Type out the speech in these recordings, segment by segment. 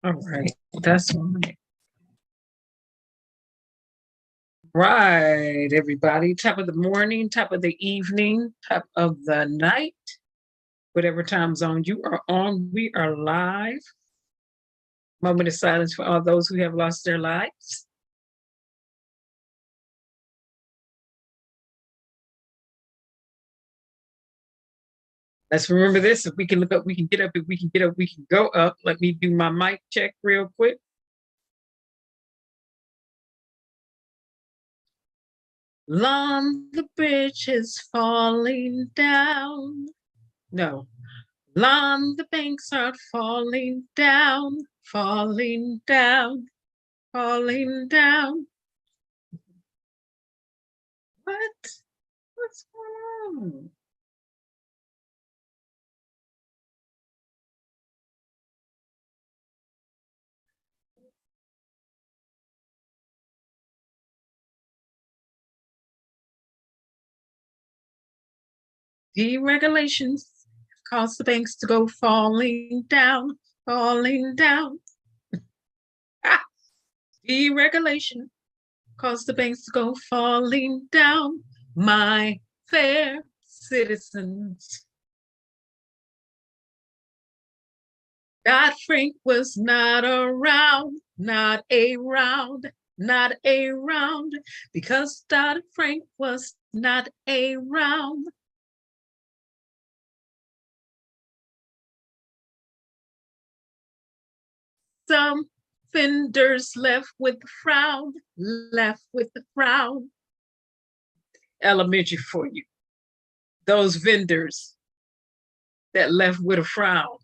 All right, that's one. Right, everybody. Top of the morning, top of the evening, top of the night, whatever time zone you are on, we are live. Moment of silence for all those who have lost their lives. Let's remember this. If we can look up, we can get up. If we can get up, we can go up. Let me do my mic check real quick. Long the bridge is falling down. No. Long the banks are falling down, falling down, falling down. What? What's going on? Deregulations cause the banks to go falling down, falling down. Deregulation cause the banks to go falling down, my fair citizens. Dodd-Frank was not around, not around, not around, because Dodd-Frank was not around. Some vendors left with a frown, left with a frown. Elementary for you. Those vendors that left with a frown.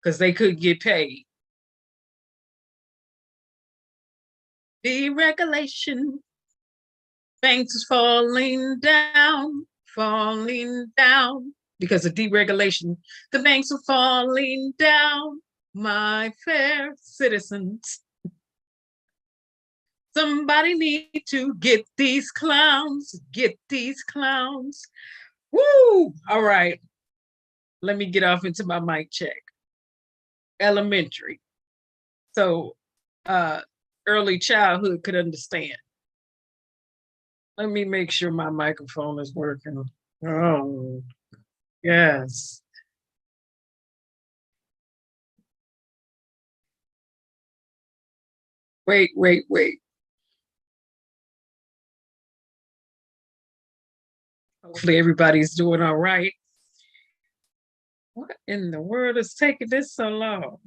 Because they couldn't get paid. Deregulation. Banks falling down, falling down. Because of deregulation, the banks are falling down, my fair citizens. Somebody need to get these clowns, get these clowns. Woo! All right. Let me get off into my mic check. Elementary. So early childhood could understand. Let me make sure my microphone is working. Oh, yes. Wait. Hopefully everybody's doing all right. What in the world is taking this so long?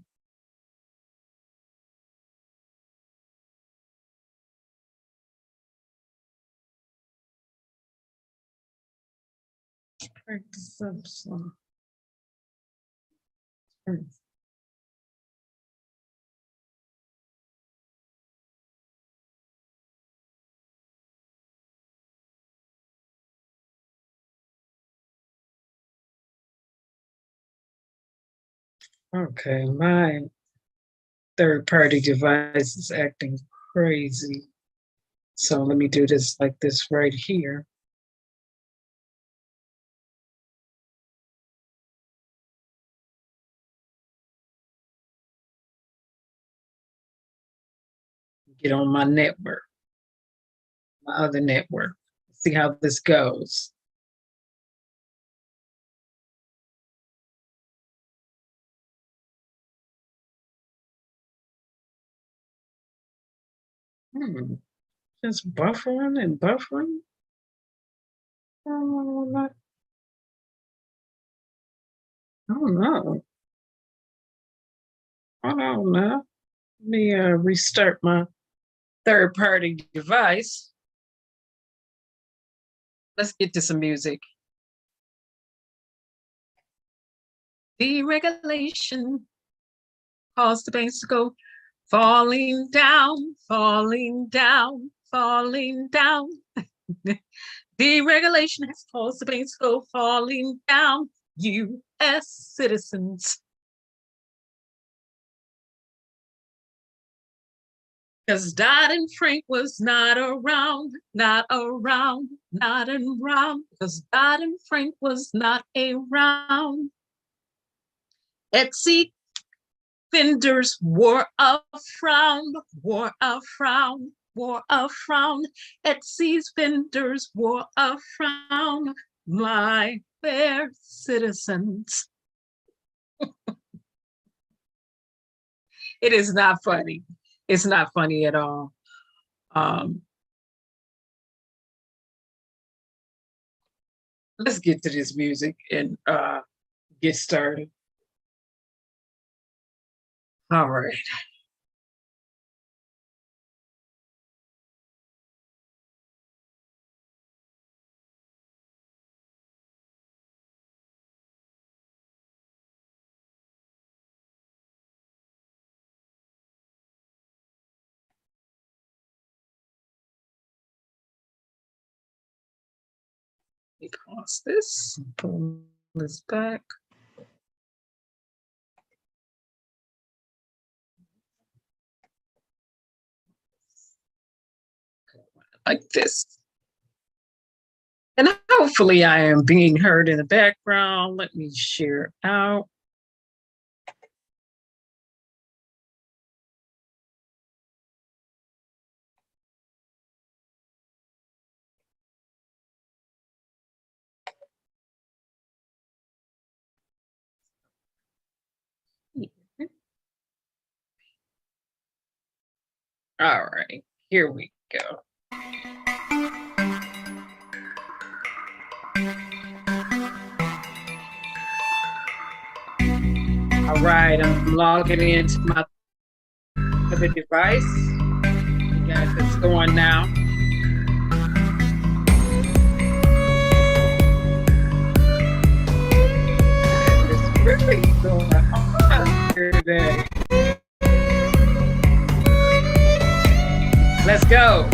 Break this up some. Okay, my third-party device is acting crazy. So let me do this like this right here. Get on my network, my other network. See how this goes. Just buffering and buffering. I don't know. I don't know. Let me restart my third-party device. Let's get to some music. Deregulation caused the banks to go falling down, falling down, falling down. Deregulation has caused the banks to go falling down, U.S. citizens. Because Dodd-Frank was not around, not around, not around. Because Dodd-Frank was not around. Etsy vendors wore a frown, wore a frown, wore a frown. Etsy's vendors wore a frown, my fair citizens. It is not funny. It's not funny at all. Let's get to this music and get started. All right. Pause this, pull this back. Like this. And hopefully I am being heard in the background. Let me share out. All right, here we go. All right, I'm logging into my other device. You guys, it's going now. It's really going on here today. Let's go.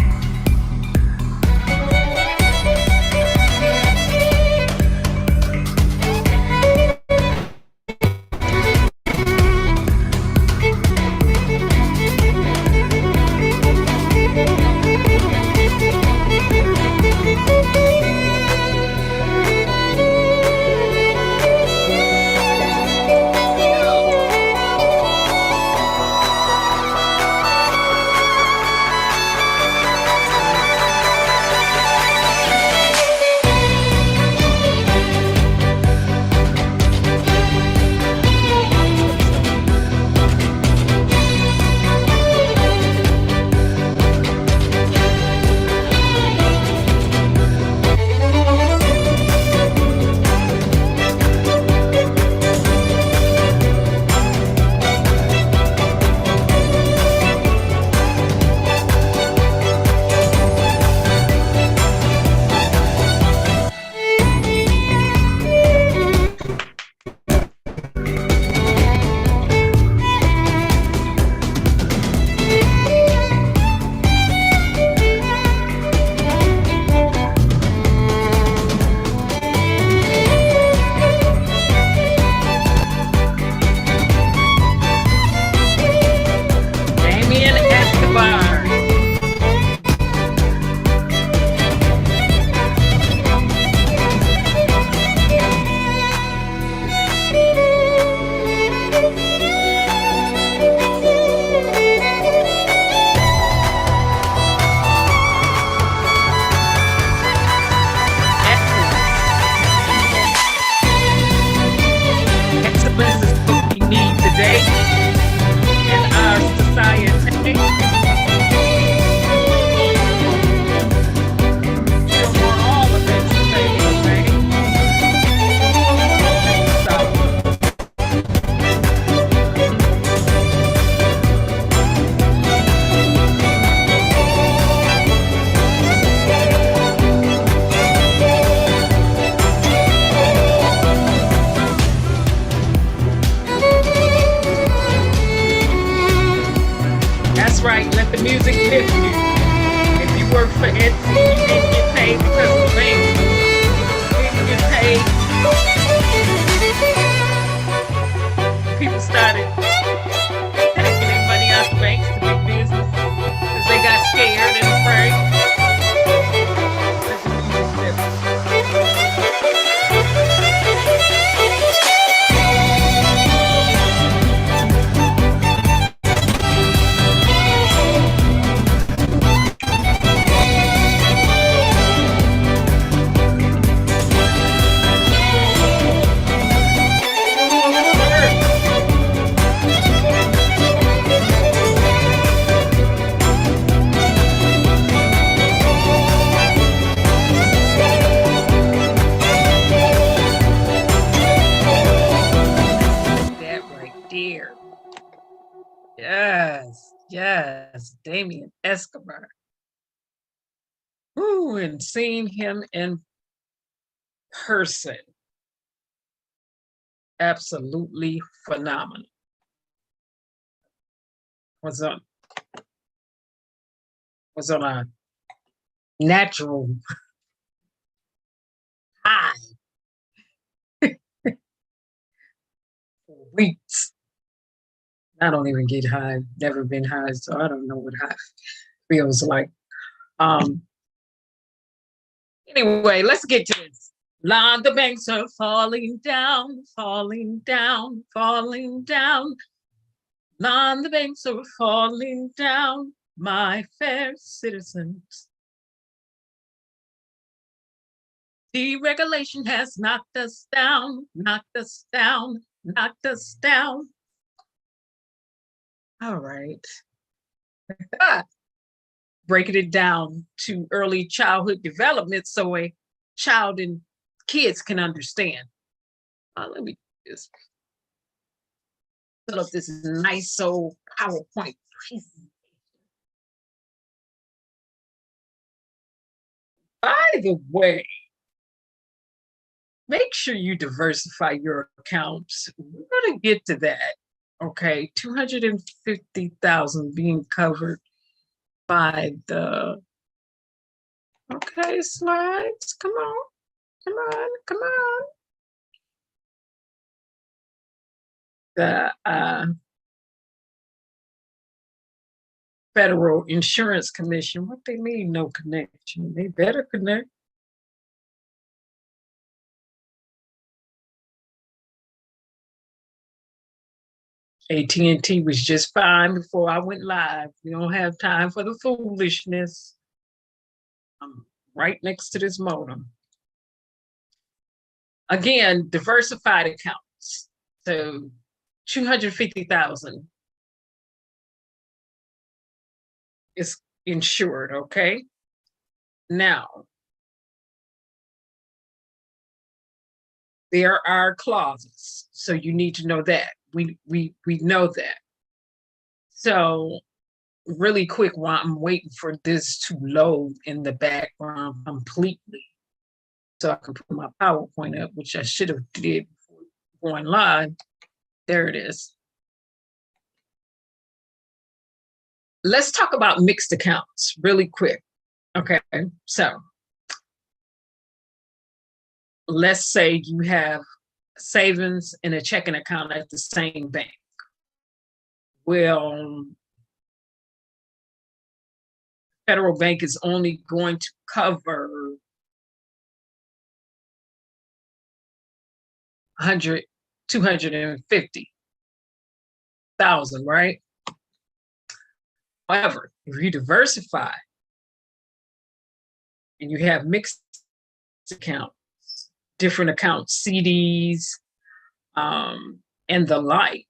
That's Damien Escobar. Ooh, and seeing him in person, absolutely phenomenal. Was on a natural high for weeks. I don't even get high, never been high, so I don't know what high feels like. Anyway, let's get to this. The banks are falling down, falling down, falling down. The banks are falling down, my fair citizens. Deregulation has knocked us down, knocked us down, knocked us down. All right. Breaking it down to early childhood development so a child and kids can understand. Let me just fill up this nice old PowerPoint presentation. By the way, make sure you diversify your accounts. We're going to get to that. Okay, 250,000 being covered by the, okay, slides, come on, come on, come on. The Federal Insurance Commission, what they mean, no connection? They better connect. AT&T was just fine before I went live. We don't have time for the foolishness. I'm right next to this modem. Again, diversified accounts. So 250,000 is insured, okay? Now, there are clauses, so you need to know that. We know that. So really quick, while I'm waiting for this to load in the background completely, so I can put my PowerPoint up, which I should have did before going live. There it is. Let's talk about mixed accounts really quick. Okay, so let's say you have savings and a checking account at the same bank. Well, federal bank is only going to cover 250,000, right? However, if you diversify and you have mixed accounts, different accounts, CDs, and the like,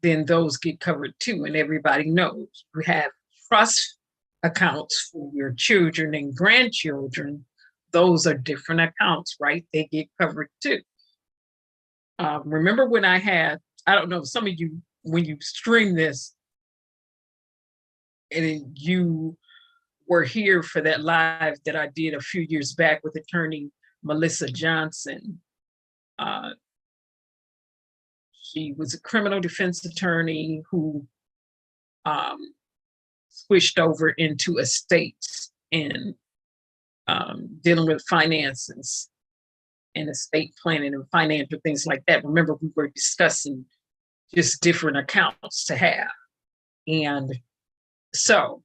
then those get covered too. And everybody knows you have trust accounts for your children and grandchildren. Those are different accounts, right? They get covered too. Remember when I don't know, some of you, when you stream this, and you were here for that live that I did a few years back with attorney Melissa Johnson. She was a criminal defense attorney who switched over into estates and dealing with finances and estate planning and financial things like that. Remember, we were discussing just different accounts to have. And so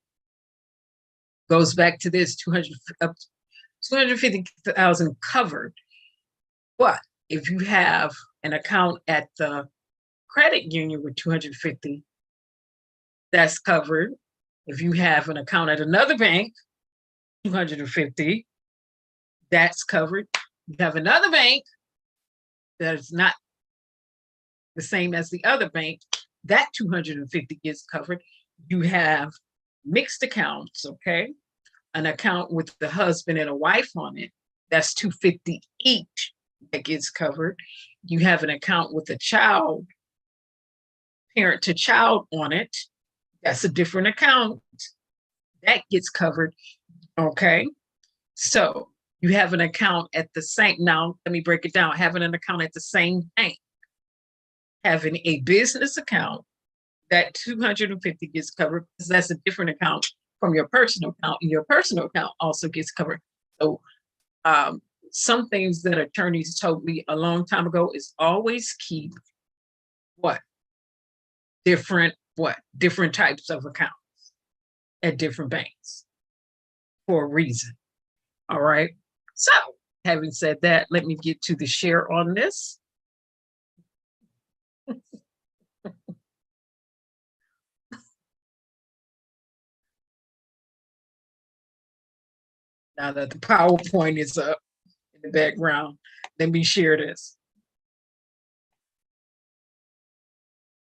goes back to this 250,000 covered. But if you have an account at the credit union with 250, that's covered. If you have an account at another bank, 250, that's covered. You have another bank that is not the same as the other bank, that 250 gets covered. You have mixed accounts, okay? An account with the husband and a wife on it, that's 250 each that gets covered. You have an account with a child, parent to child on it, That's a different account. That gets covered. Okay. So you have an account at the same, now let me break it down. Having an account at the same bank, having a business account, that 250 gets covered because that's a different account from your personal account, and your personal account also gets covered. So some things that attorneys told me a long time ago is always keep what? Different types of accounts at different banks for a reason. All right. So having said that, let me get to the share on this. Now that the PowerPoint is up in the background, let me share this.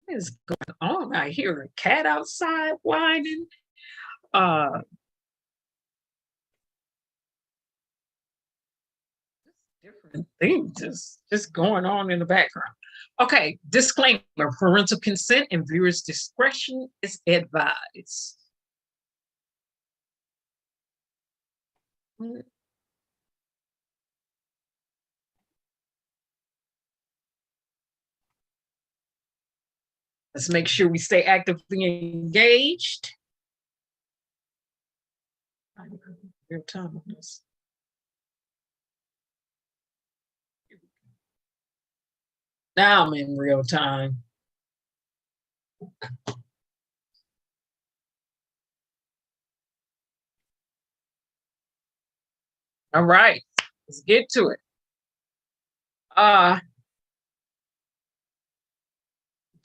What is going on? I hear a cat outside whining. Different things just going on in the background. Okay, disclaimer: parental consent and viewers' discretion is advised. Let's make sure we stay actively engaged. Real time on this. Now I'm in real time. All right, let's get to it.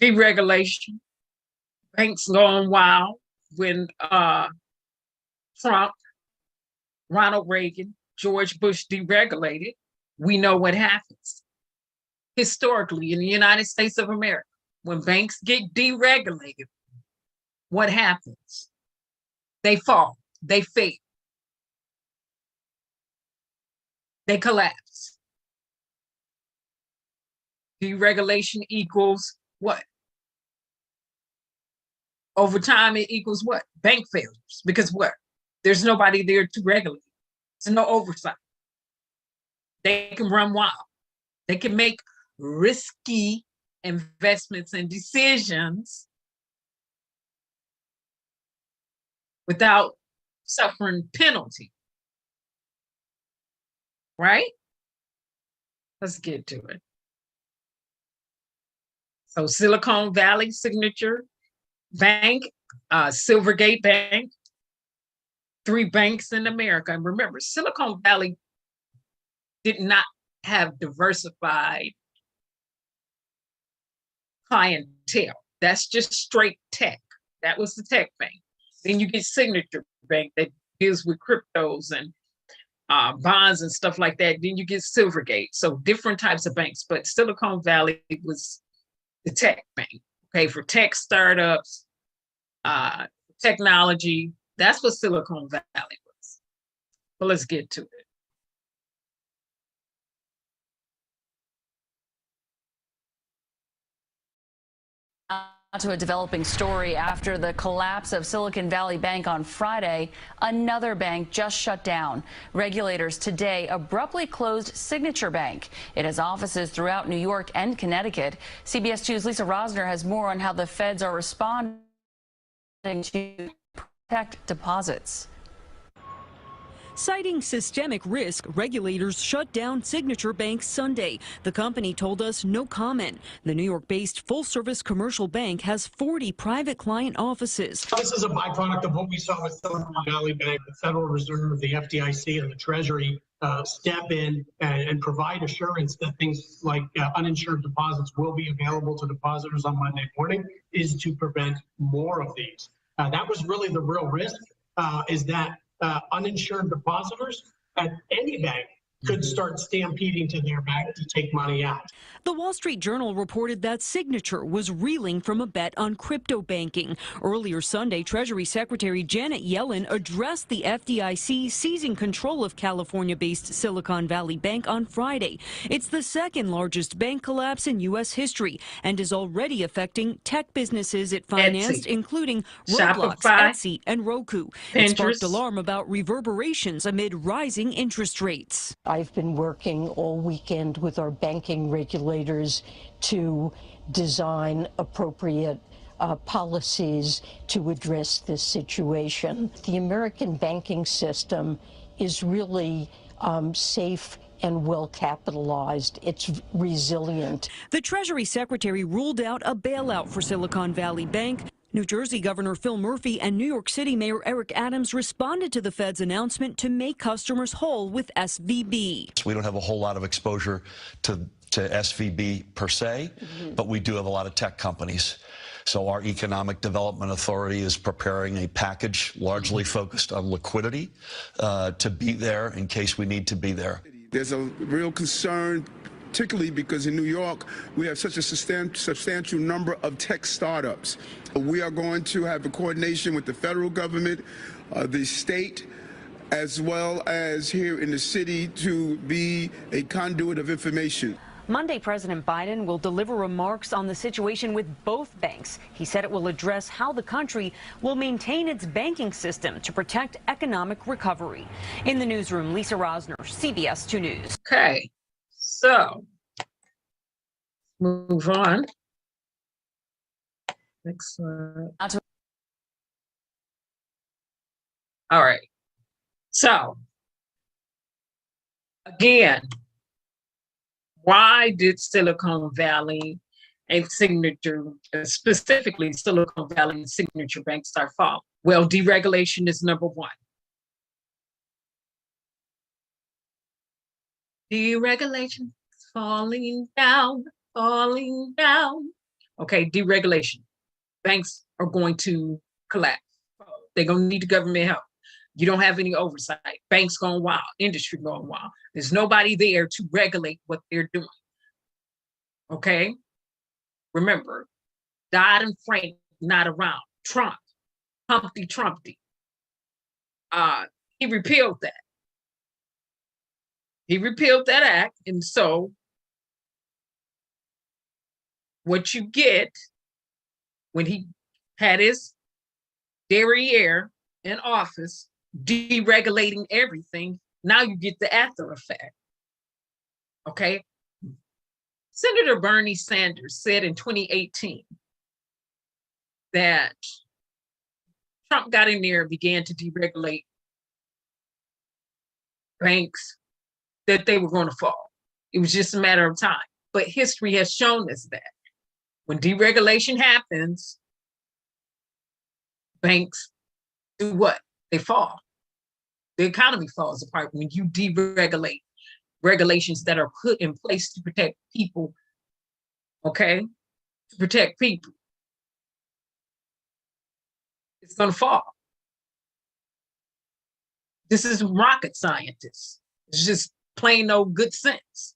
Deregulation. Banks going wild when Trump, Ronald Reagan, George Bush deregulated. We know what happens. Historically, in the United States of America, when banks get deregulated, what happens? They fall, they fail, they collapse. Deregulation equals what? Over time, it equals what? Bank failures. Because what? There's nobody there to regulate. There's no oversight. They can run wild. They can make risky investments and decisions without suffering penalty. Right? Let's get to it. So Silicon Valley Signature Bank, Silvergate Bank, 3 banks in America. And remember, Silicon Valley did not have diversified clientele. That's just straight tech. That was the tech bank. Then you get Signature Bank that deals with cryptos and bonds and stuff like that. Then you get Silvergate. So different types of banks, but Silicon Valley was the tech bank, okay, for tech startups, technology. That's what Silicon Valley was. Well, let's get to it. To a developing story after the collapse of Silicon Valley Bank on Friday, another bank just shut down. Regulators today abruptly closed Signature Bank. It has offices throughout New York and Connecticut. CBS 2's Lisa Rosner has more on how the feds are responding to protect deposits. Citing systemic risk, regulators shut down Signature Bank Sunday. The company told us no comment. The New York-based full-service commercial bank has 40 private client offices. This is a byproduct of what we saw with Silicon Valley Bank. The Federal Reserve, the FDIC, and the Treasury step in and provide assurance that things like uninsured deposits will be available to depositors on Monday morning, is to prevent more of these. That was really the real risk, is that uninsured depositors at any bank could start stampeding to their bank to take money out. The Wall Street Journal reported that Signature was reeling from a bet on crypto banking. Earlier Sunday, Treasury Secretary Janet Yellen addressed the FDIC seizing control of California-based Silicon Valley Bank on Friday. It's the second largest bank collapse in U.S. history and is already affecting tech businesses it financed, Etsy, including Roblox, Shopify, Etsy, and Roku. It sparked Pinterest. alarm about reverberations amid rising interest rates. I've been working all weekend with our banking regulators to design appropriate policies to address this situation. The American banking system is really safe and well capitalized. It's resilient. The Treasury Secretary ruled out a bailout for Silicon Valley Bank. New Jersey Governor Phil Murphy and New York City Mayor Eric Adams responded to the Fed's announcement to make customers whole with SVB. We don't have a whole lot of exposure to SVB per se, but we do have a lot of tech companies. So our Economic Development Authority is preparing a package largely focused on liquidity to be there in case we need to be there. There's a real concern, particularly because in New York, we have such a substantial number of tech startups. We are going to have a coordination with the federal government, the state, as well as here in the city to be a conduit of information. Monday, President Biden will deliver remarks on the situation with both banks. He said it will address how the country will maintain its banking system to protect economic recovery. In the newsroom, Lisa Rosner, CBS 2 News. Okay, so move on. Next slide. All right. So again, why did Silicon Valley and Signature, specifically Silicon Valley and Signature Bank, start falling? Well, deregulation is number one. Deregulation is falling down, falling down. Okay, deregulation. Banks are going to collapse. They're going to need the government help. You don't have any oversight. Banks going wild, industry going wild. There's nobody there to regulate what they're doing. Okay? Remember, Dodd and Frank not around. Trump, Humpty Trumpty. He repealed that. He repealed that act, and so what you get when he had his derriere in office, deregulating everything, now you get the after effect. Okay? Senator Bernie Sanders said in 2018 that Trump got in there and began to deregulate banks, that they were going to fall. It was just a matter of time. But history has shown us that when deregulation happens, banks do what? They fall. The economy falls apart when you deregulate regulations that are put in place to protect people, okay? To protect people. It's going to fall. This is rocket scientists. It's just plain old good sense.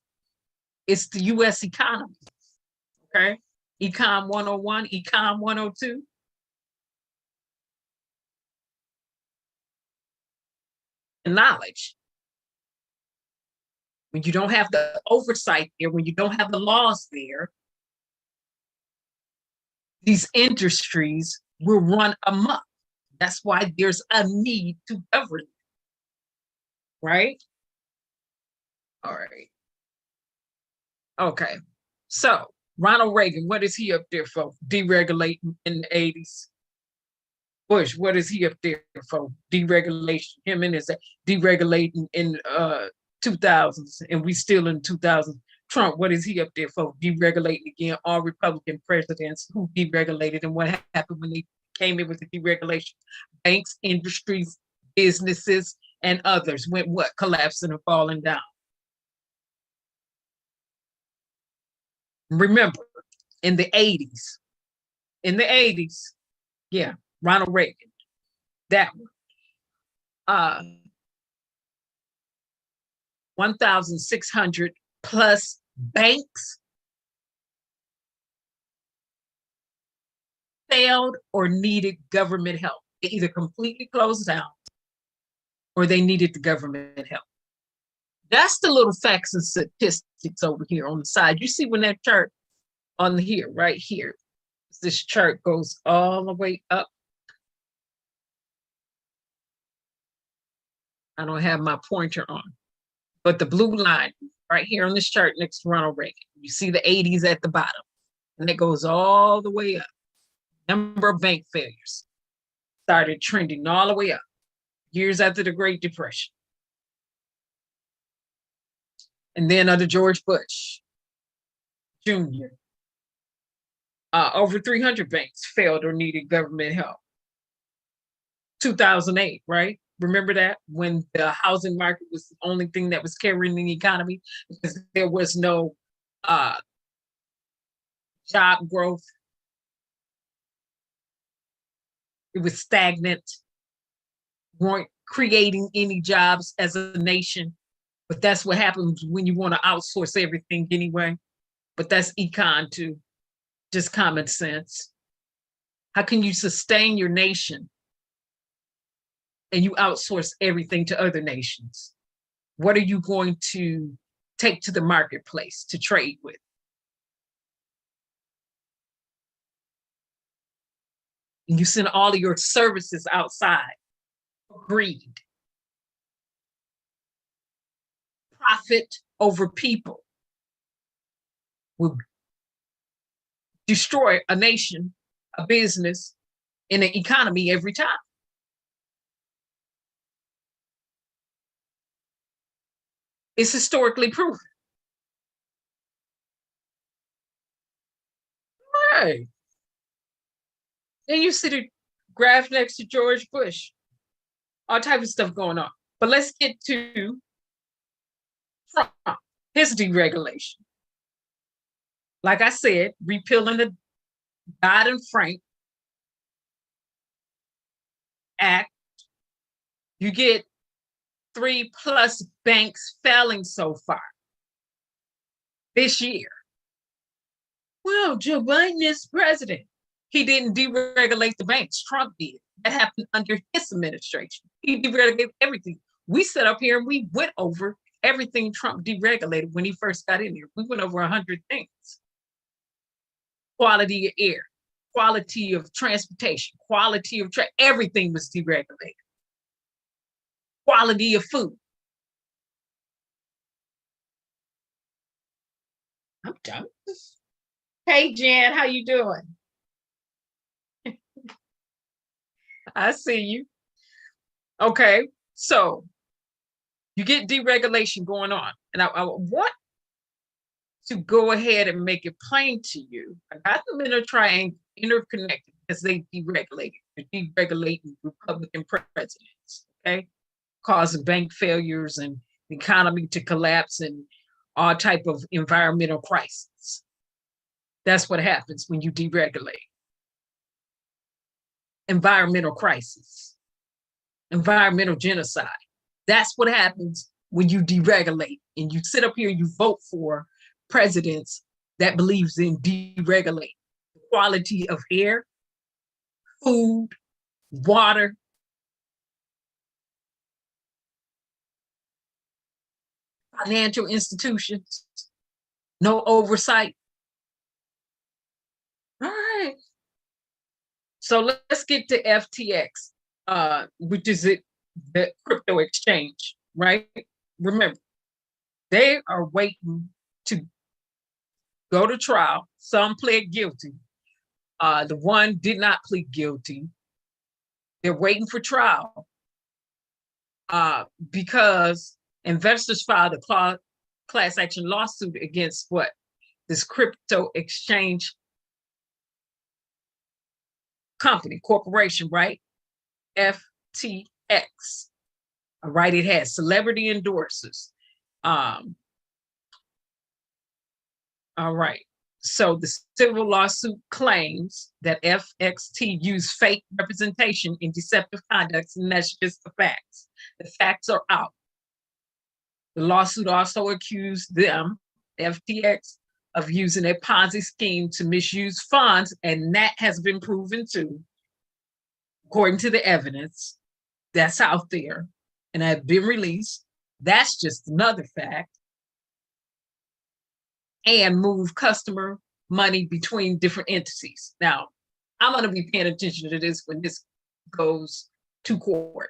It's the U.S. economy, okay? Econ 101, Econ 102. Knowledge. When you don't have the oversight there, when you don't have the laws there, these industries will run amok. That's why there's a need to govern, right? All right. Okay. So Ronald Reagan, what is he up there for? Deregulating in the 80s. Bush, what is he up there for? Deregulation. Him and his deregulating in 2000s, and we still in 2000s. Trump, what is he up there for? Deregulating again. All Republican presidents who deregulated, and what happened when they came in with the deregulation? Banks, industries, businesses, and others went what? Collapsing and falling down. Remember, in the 80s, yeah, Ronald Reagan, that one. 1,600 plus banks failed or needed government help. They either completely closed down or they needed the government help. That's the little facts and statistics over here on the side. You see when that chart on here, right here, this chart goes all the way up. I don't have my pointer on, but the blue line right here on this chart next to Ronald Reagan, you see the 80s at the bottom, and it goes all the way up. Number of bank failures started trending all the way up years after the Great Depression. And then under George Bush Jr., over 300 banks failed or needed government help. 2008, right? Remember that, when the housing market was the only thing that was carrying the economy because there was no job growth. It was stagnant. We weren't creating any jobs as a nation, but that's what happens when you want to outsource everything anyway. But that's econ too, just common sense. How can you sustain your nation and you outsource everything to other nations? What are you going to take to the marketplace to trade with? And you send all of your services outside. Greed. Profit over people will destroy a nation, a business, and an economy every time. It's historically proven. Right. Then you see the graph next to George Bush. All type of stuff going on. But let's get to Trump, his deregulation. Like I said, repealing the Dodd-Frank Act. You get 3+ banks failing so far this year. Well, Joe Biden is president. He didn't deregulate the banks. Trump did. That happened under his administration. He deregulated everything. We sat up here and we went over everything Trump deregulated when he first got in here. We went over 100 things. Quality of air, quality of transportation, quality of everything was deregulated. Quality of food. I'm done. Hey, Jan, how you doing? I see you. Okay, so you get deregulation going on. And I want to go ahead and make it plain to you. I got them in a triangle, interconnected, because they deregulated. They're deregulating Republican presidents, okay? Causing bank failures and the economy to collapse and all type of environmental crisis. That's what happens when you deregulate. Environmental crisis, environmental genocide. That's what happens when you deregulate and you sit up here and you vote for presidents that believes in deregulating the quality of air, food, water. Financial institutions, no oversight. All right. So let's get to FTX, which is the crypto exchange, right? Remember, they are waiting to go to trial. Some pled guilty. The one did not plead guilty. They're waiting for trial because investors filed a class action lawsuit against what? This crypto exchange company, corporation, right? FTX. All right, it has celebrity endorsers. All right. So the civil lawsuit claims that FXT used fake representation in deceptive conduct, and that's just the facts. The facts are out. The lawsuit also accused them, FTX, of using a Ponzi scheme to misuse funds, and that has been proven too, according to the evidence that's out there and have been released. That's just another fact. And move customer money between different entities. Now, I'm going to be paying attention to this when this goes to court.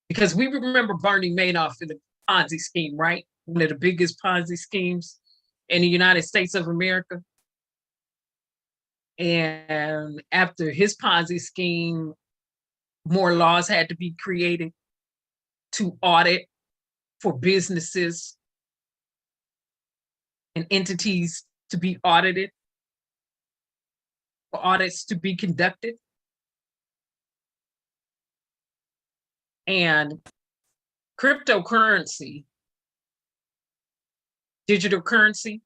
Because we remember Bernie Madoff in the Ponzi scheme, right? One of the biggest Ponzi schemes in the United States of America. And after his Ponzi scheme, more laws had to be created to audit for businesses and entities to be audited, for audits to be conducted. And cryptocurrency, digital currency,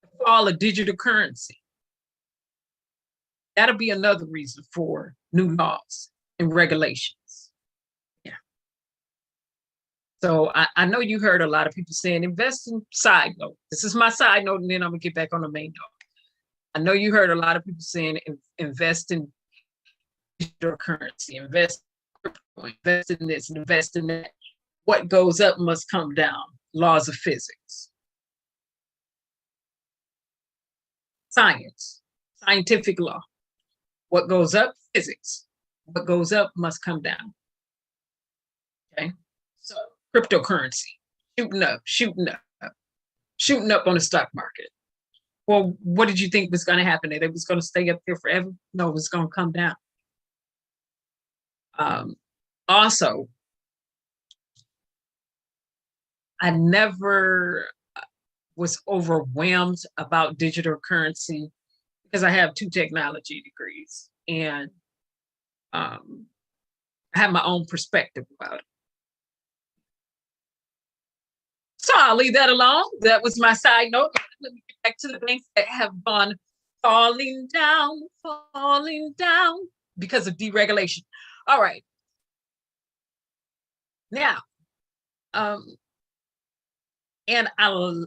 the fall of digital currency, that'll be another reason for new laws and regulations. Yeah. So I know you heard a lot of people saying invest in, side note. This is my side note, and then I'm gonna get back on the main note. I know you heard a lot of people saying invest in digital currency, invest in this, invest in that. What goes up must come down. Laws of physics. Science, scientific law. What goes up, physics. What goes up must come down. Okay, so cryptocurrency, shooting up on the stock market. Well, what did you think was going to happen? That it was going to stay up there forever? No, it was going to come down. Also, I never was overwhelmed about digital currency because I have 2 technology degrees, and I have my own perspective about it. So I'll leave that alone. That was my side note. Let me get back to the banks that have gone falling down because of deregulation. All right. Now, and I'm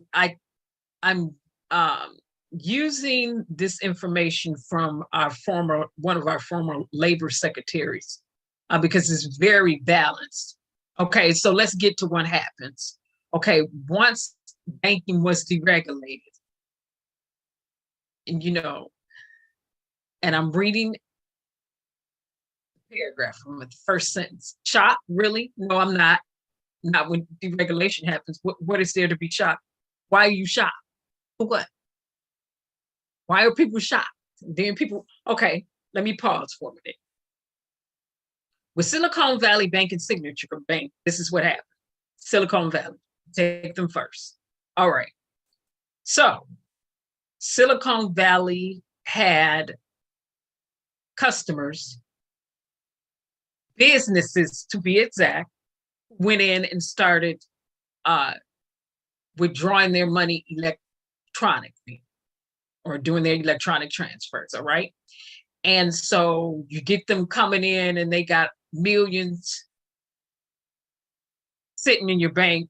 using this information from one of our former labor secretaries, because it's very balanced. Okay, so let's get to what happens. Okay, once banking was deregulated, and and I'm reading paragraph from the first sentence. Shocked? Really? No, I'm not. Not when deregulation happens. What is there to be shocked? Why are you shocked? For what? Why are people shocked? Then okay, let me pause for a minute. With Silicon Valley Bank and Signature Bank, this is what happened. Silicon Valley, take them first. All right. So Silicon Valley had customers, businesses to be exact, went in and started withdrawing their money electronically or doing their electronic transfers, all right? And so you get them coming in and they got millions sitting in your bank,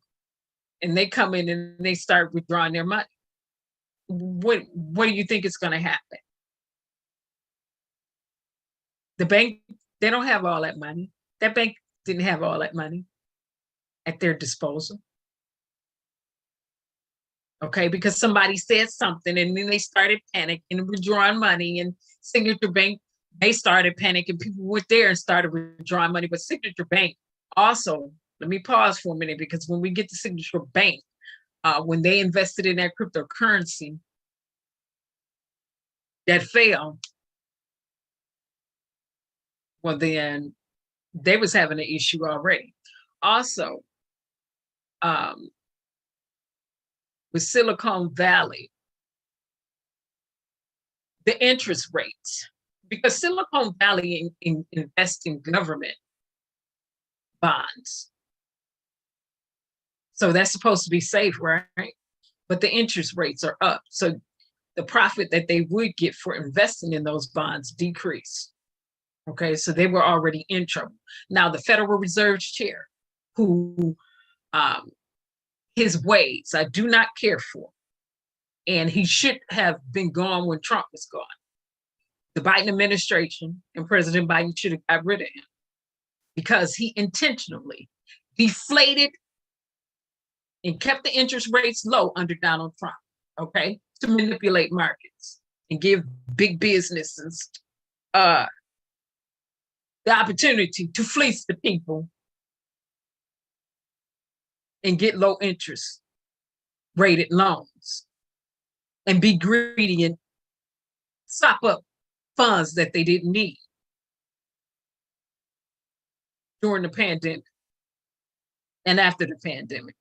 and they come in and they start withdrawing their money. What do you think is going to happen? The bank, they don't have all that money. That bank didn't have all that money at their disposal. Okay, because somebody said something and then they started panicking and withdrawing money, and Signature Bank, they started panicking. People went there and started withdrawing money. But Signature Bank also, let me pause for a minute, because when we get to Signature Bank, when they invested in that cryptocurrency that failed, well, then they was having an issue already. Also, with Silicon Valley, the interest rates, because Silicon Valley invests in government bonds. So that's supposed to be safe, right? But the interest rates are up. So the profit that they would get for investing in those bonds decreased. Okay, so they were already in trouble. Now the Federal Reserve's chair, who his ways I do not care for, and he should have been gone when Trump was gone. The Biden administration and President Biden should have got rid of him because he intentionally deflated and kept the interest rates low under Donald Trump, okay, to manipulate markets and give big businesses the opportunity to fleece the people and get low interest rated loans and be greedy and sop up funds that they didn't need during the pandemic and after the pandemic,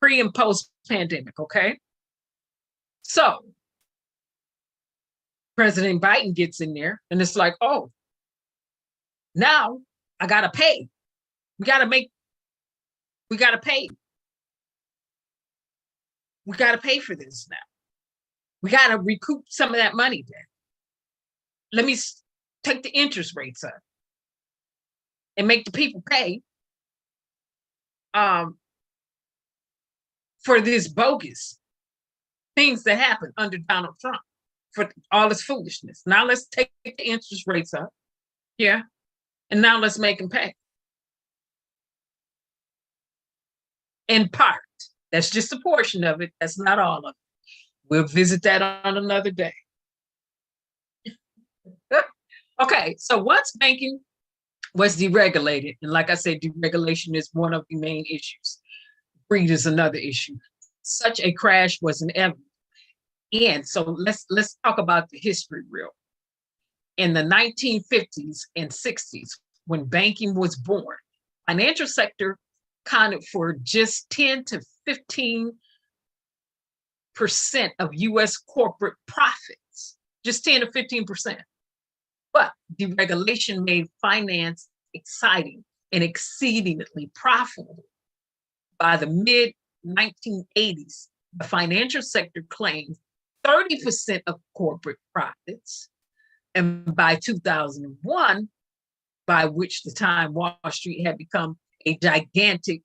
pre and post pandemic, okay? So President Biden gets in there and it's like, oh, now I gotta pay. We gotta pay. We gotta pay for this now. We gotta recoup some of that money back. Let me take the interest rates up and make the people pay for this bogus things that happened under Donald Trump, for all this foolishness. Now let's take the interest rates up. Yeah. And now let's make them pay. In part. That's just a portion of it. That's not all of it. We'll visit that on another day. Okay, so once banking was deregulated, and like I said, deregulation is one of the main issues. Greed is another issue. Such a crash was inevitable. And so let's talk about the history real. In the 1950s and 60s, when banking was born, financial sector accounted for just 10 to 15% of US corporate profits, just 10 to 15%. But deregulation made finance exciting and exceedingly profitable. By the mid-1980s, the financial sector claimed 30% of corporate profits. And by 2001, by which the time Wall Street had become a gigantic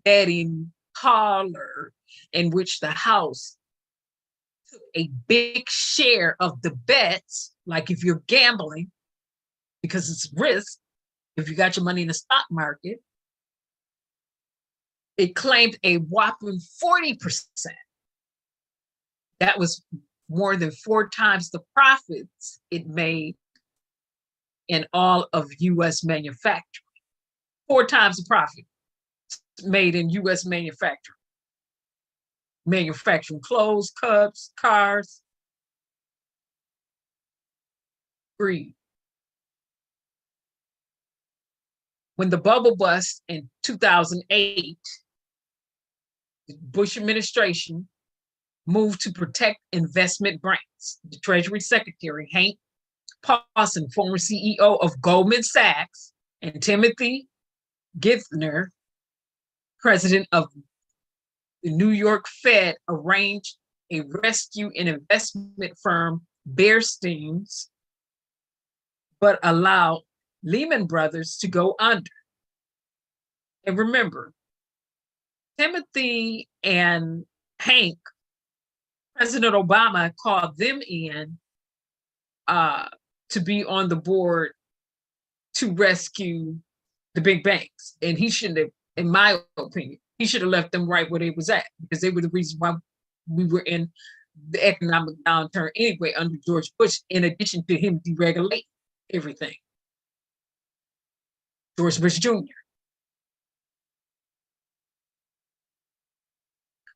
betting parlor in which the house took a big share of the bets, like if you're gambling, because it's risk, if you got your money in the stock market, it claimed a whopping 40%. That was more than 4 times the profits it made in all of US manufacturing. 4 times the profit made in US manufacturing. Manufacturing clothes, cups, cars. Greed. When the bubble bust in 2008, the Bush administration moved to protect investment banks. The Treasury Secretary, Hank Paulson, former CEO of Goldman Sachs, and Timothy Geithner, president of the New York Fed, arranged a rescue and investment firm, Bear Stearns, but allowed Lehman Brothers to go under. And remember, Timothy and Hank, President Obama called them in to be on the board to rescue the big banks. And he shouldn't have, in my opinion, he should have left them right where they was at, because they were the reason why we were in the economic downturn anyway under George Bush, in addition to him deregulating everything. George Bush Jr.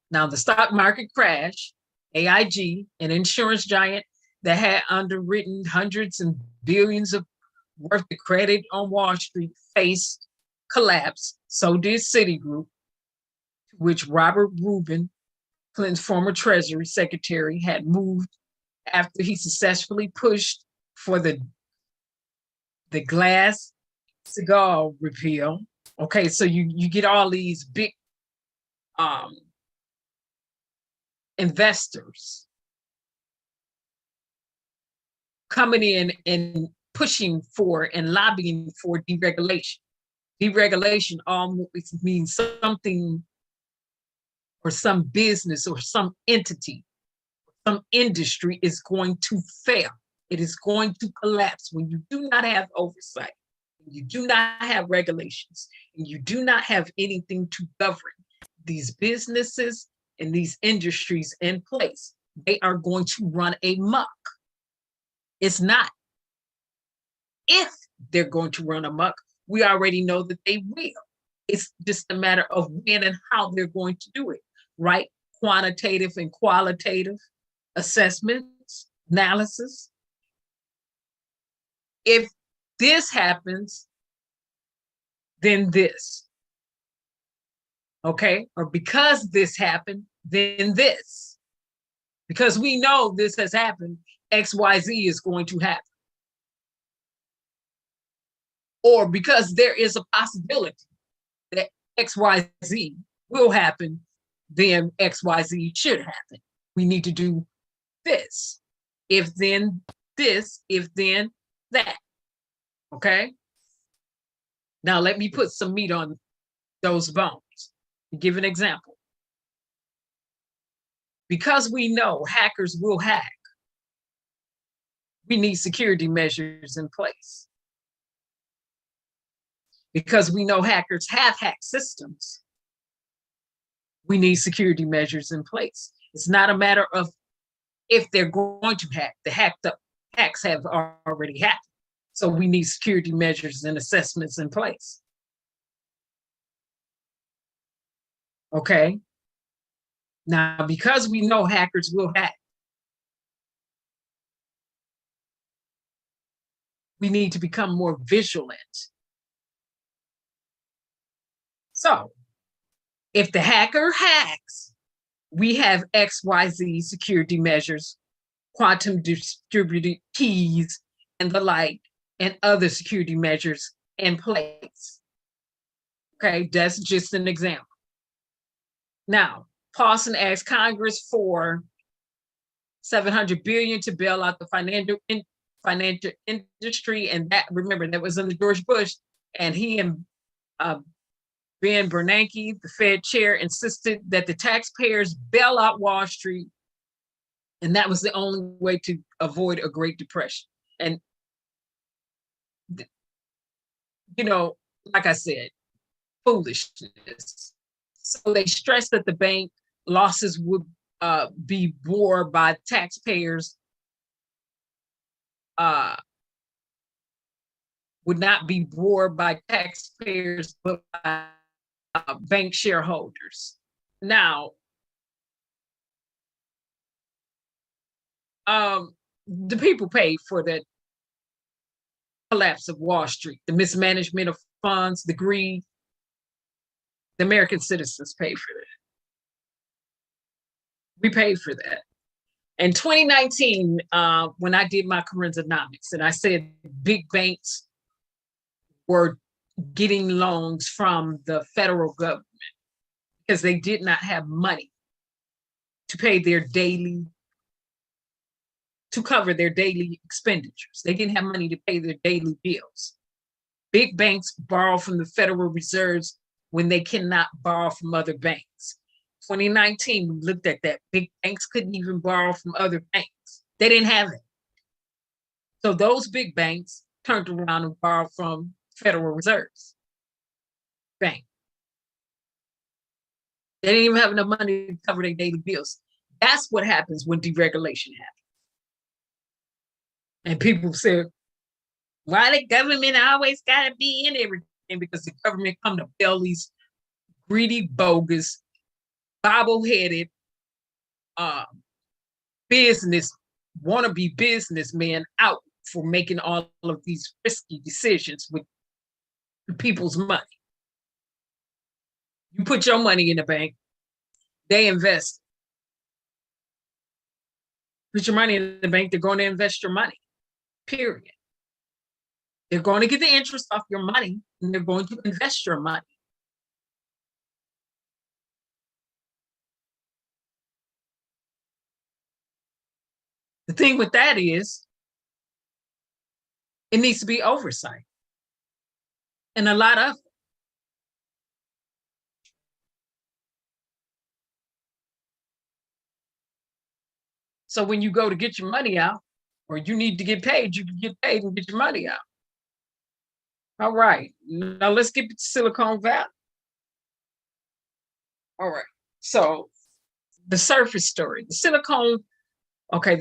Now the stock market crash, AIG, an insurance giant that had underwritten hundreds and billions of worth of credit on Wall Street, faced collapse. So did Citigroup, which Robert Rubin, Clinton's former Treasury Secretary, had moved after he successfully pushed for the Glass-Steagall repeal. Okay, so you get all these big investors coming in and pushing for and lobbying for deregulation. Deregulation always means something or some business or some entity, some industry is going to fail. It is going to collapse when you do not have oversight, you do not have regulations, and you do not have anything to govern these businesses and these industries in place. They are going to run amok. It's not if they're going to run amok. We already know that they will. It's just a matter of when and how they're going to do it, right? Quantitative and qualitative assessments, analysis. If this happens, then this. Okay? Or because this happened, then this. Because we know this has happened, XYZ is going to happen. Or because there is a possibility that XYZ will happen, then XYZ should happen. We need to do this. If then this, if then that. Okay? Now let me put some meat on those bones. Give an example. Because we know hackers will hack, we need security measures in place. Because we know hackers have hacked systems, we need security measures in place. It's not a matter of if they're going to hack. The hacks have already happened. So we need security measures and assessments in place. Okay? Now, because we know hackers will hack, we need to become more vigilant. So, if the hacker hacks, we have XYZ security measures, quantum distributed keys, and the like, and other security measures in place. Okay, that's just an example. Now, Paulson asked Congress for $700 billion to bail out the financial industry, and that, remember, that was under George Bush, and he and Ben Bernanke, the Fed chair, insisted that the taxpayers bail out Wall Street, and that was the only way to avoid a Great Depression. And, you know, like I said, foolishness. So they stressed that the bank losses would be bore by taxpayers, would not be bore by taxpayers, but by bank shareholders. Now, the people paid for the collapse of Wall Street, the mismanagement of funds, the greed. The American citizens paid for that. We paid for that. In 2019, when I did my Kerensonomics, and I said big banks were getting loans from the federal government because they did not have money to pay their daily, to cover their daily expenditures. They didn't have money to pay their daily bills. Big banks borrow from the Federal Reserves when they cannot borrow from other banks. 2019, we looked at that. Big banks couldn't even borrow from other banks. They didn't have it. So those big banks turned around and borrowed from Federal Reserves Bank. They didn't even have enough money to cover their daily bills. That's what happens when deregulation happens. And people say, why the government always got to be in everything? Because the government come to bail these greedy, bogus, bobble-headed wannabe businessmen out for making all of these risky decisions with the people's money. You put your money in the bank, they invest. Put your money in the bank, they're going to invest your money, period. They're going to get the interest off your money, and they're going to invest your money. The thing with that is, It needs to be oversight. And a lot of So when you go to get your money out, or you need to get paid, you can get paid and get your money out. All right, now let's get to Silicon Valley. All right, so the surface story, the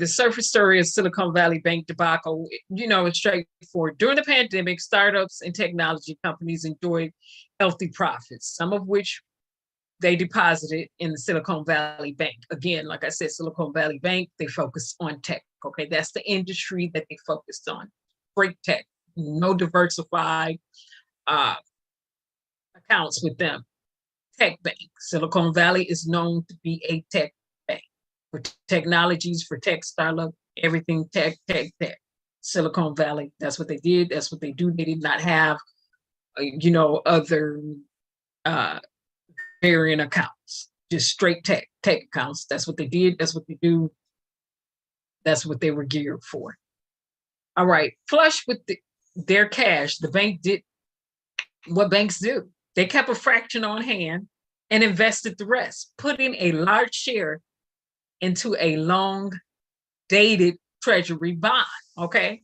surface story of Silicon Valley Bank debacle, it's straightforward. During the pandemic, startups and technology companies enjoyed healthy profits, some of which they deposited in the Silicon Valley Bank. Again, like I said, Silicon Valley Bank, they focus on tech. Okay, that's the industry that they focused on. Great tech, no diversified accounts with them. Tech bank. Silicon Valley is known to be a tech bank for technologies, for tech startup, everything tech. Silicon Valley, that's what they did. That's what they do. They did not have, other variant accounts, just straight tech accounts. That's what they did. That's what they do. That's what they were geared for. All right, flush with their cash, the bank did what banks do. They kept a fraction on hand and invested the rest, putting a large share into a long-dated treasury bond, okay?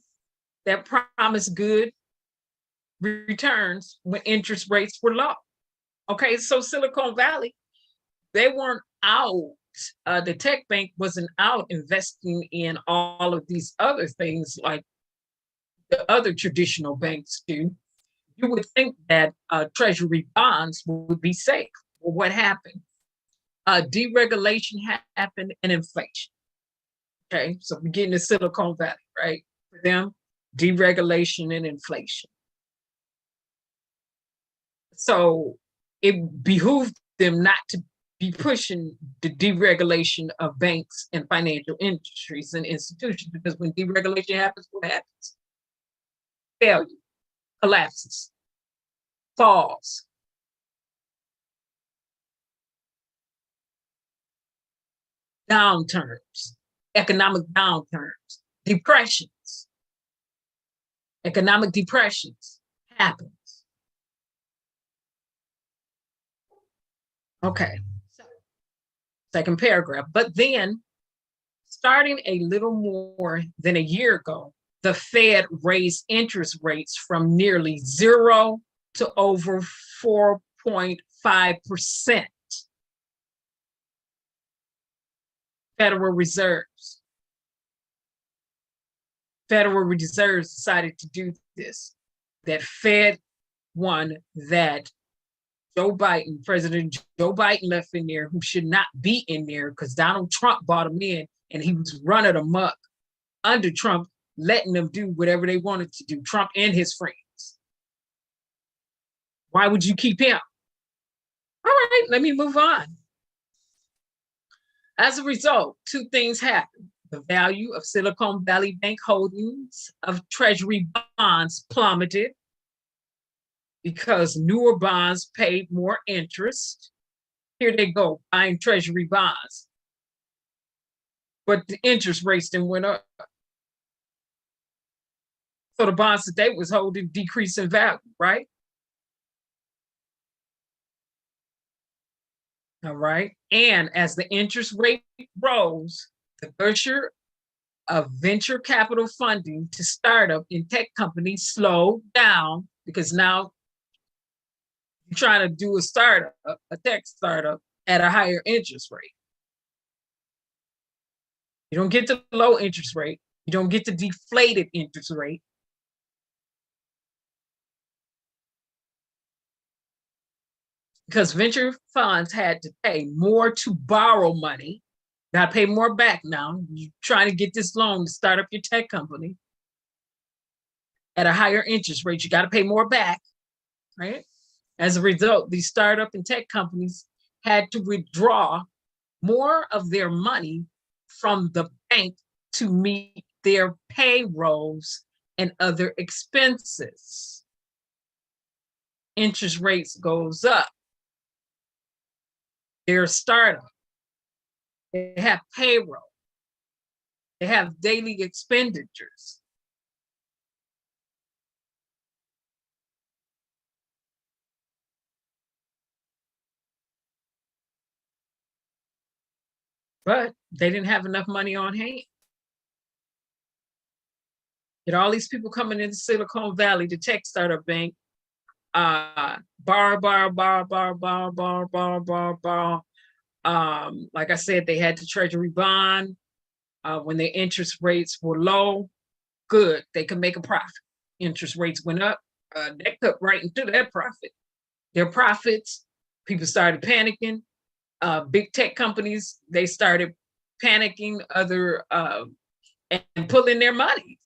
That promised good returns when interest rates were low. Okay, so Silicon Valley, they weren't out. The tech bank wasn't out investing in all of these other things like the other traditional banks do. You would think that treasury bonds would be safe. Well, what happened? Deregulation happened and inflation. Okay, so we're getting to Silicon Valley, right? For them, deregulation and inflation. So it behooved them not to be pushing the deregulation of banks and financial industries and institutions, because when deregulation happens, what happens? Failure, collapses, falls. Downturns, economic downturns, depressions, economic depressions happens. Okay, so second paragraph. But then, starting a little more than a year ago, the Fed raised interest rates from nearly 0 to over 4.5%. Federal Reserves decided to do this. That Fed one that President Joe Biden left in there, who should not be in there because Donald Trump brought him in and he was running amok under Trump, letting them do whatever they wanted to do, Trump and his friends. Why would you keep him? All right, let me move on. As a result, two things happened. The value of Silicon Valley Bank holdings of treasury bonds plummeted because newer bonds paid more interest. Here they go, buying treasury bonds. But the interest rates then went up. So the bonds that they was holding decreased in value, right? All right. And as the interest rate rose, the pressure of venture capital funding to startup and tech companies slowed down, because now you're trying to do a startup, a tech startup at a higher interest rate. You don't get the low interest rate. You don't get the deflated interest rate. Because venture funds had to pay more to borrow money. Got to pay more back now. You're trying to get this loan to start up your tech company at a higher interest rate. You got to pay more back, right? As a result, these startup and tech companies had to withdraw more of their money from the bank to meet their payrolls and other expenses. Interest rates goes up. They're a startup. They have payroll. They have daily expenditures. but they didn't have enough money on hand. Get all these people coming into Silicon Valley, the tech startup bank, borrow. Like I said, they had the treasury bond. When their interest rates were low, good, they could make a profit. Interest rates went up, that cut right into their profit. Their profits, people started panicking. Big tech companies, they started panicking, and pulling their money.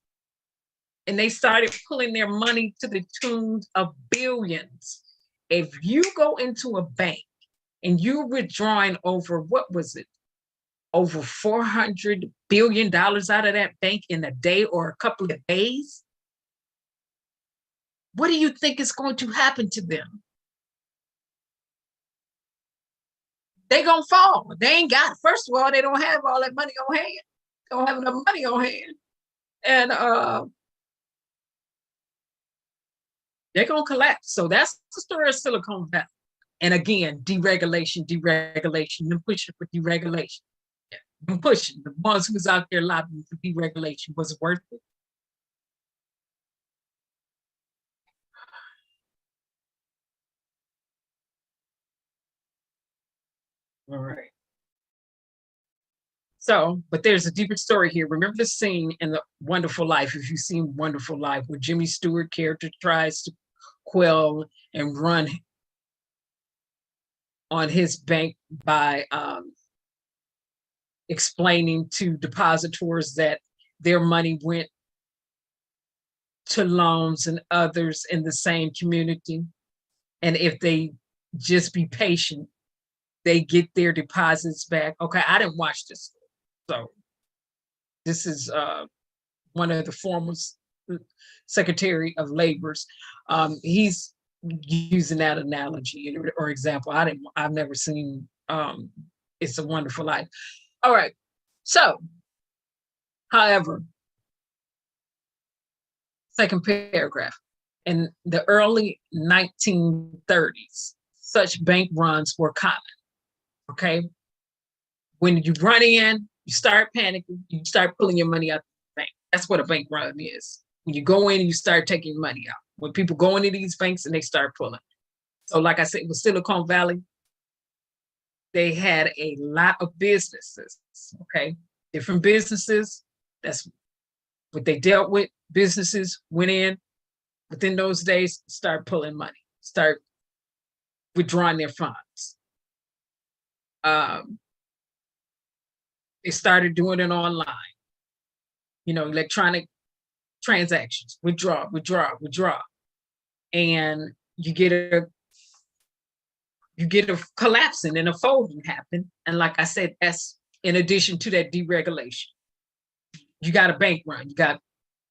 And they started pulling their money to the tune of billions. If you go into a bank and you're withdrawing over, what was it? Over $400 billion out of that bank in a day or a couple of days? What do you think is going to happen to them? They're going to fall. They ain't got it. First of all, they don't have all that money on hand. They don't have enough money on hand. And they're going to collapse. So that's the story of Silicon Valley. And again, deregulation, and pushing for deregulation. Yeah, I'm pushing. The ones who was out there lobbying for deregulation, was it worth it? All right. So, but there's a deeper story here. Remember the scene in The Wonderful Life, if you've seen Wonderful Life, where Jimmy Stewart character tries to quell and run on his bank by explaining to depositors that their money went to loans and others in the same community. And if they just be patient, they get their deposits back. Okay, I didn't watch this. So this is one of the former Secretary of Labor's. He's using that analogy or example. I've never seen It's a Wonderful Life. All right. So, however, second paragraph. In the early 1930s, such bank runs were common. Okay. When you run in, you start panicking, you start pulling your money out of the bank. That's what a bank run is. When you go in, you start taking money out. When people go into these banks and they start pulling. So like I said, with Silicon Valley, they had a lot of businesses, okay? Different businesses, that's what they dealt with. Businesses went in, within those days, start pulling money, start withdrawing their funds. They started doing it online, electronic transactions, withdraw. And you get a collapsing and a folding happen. And like I said, that's in addition to that deregulation. You got a bank run, you got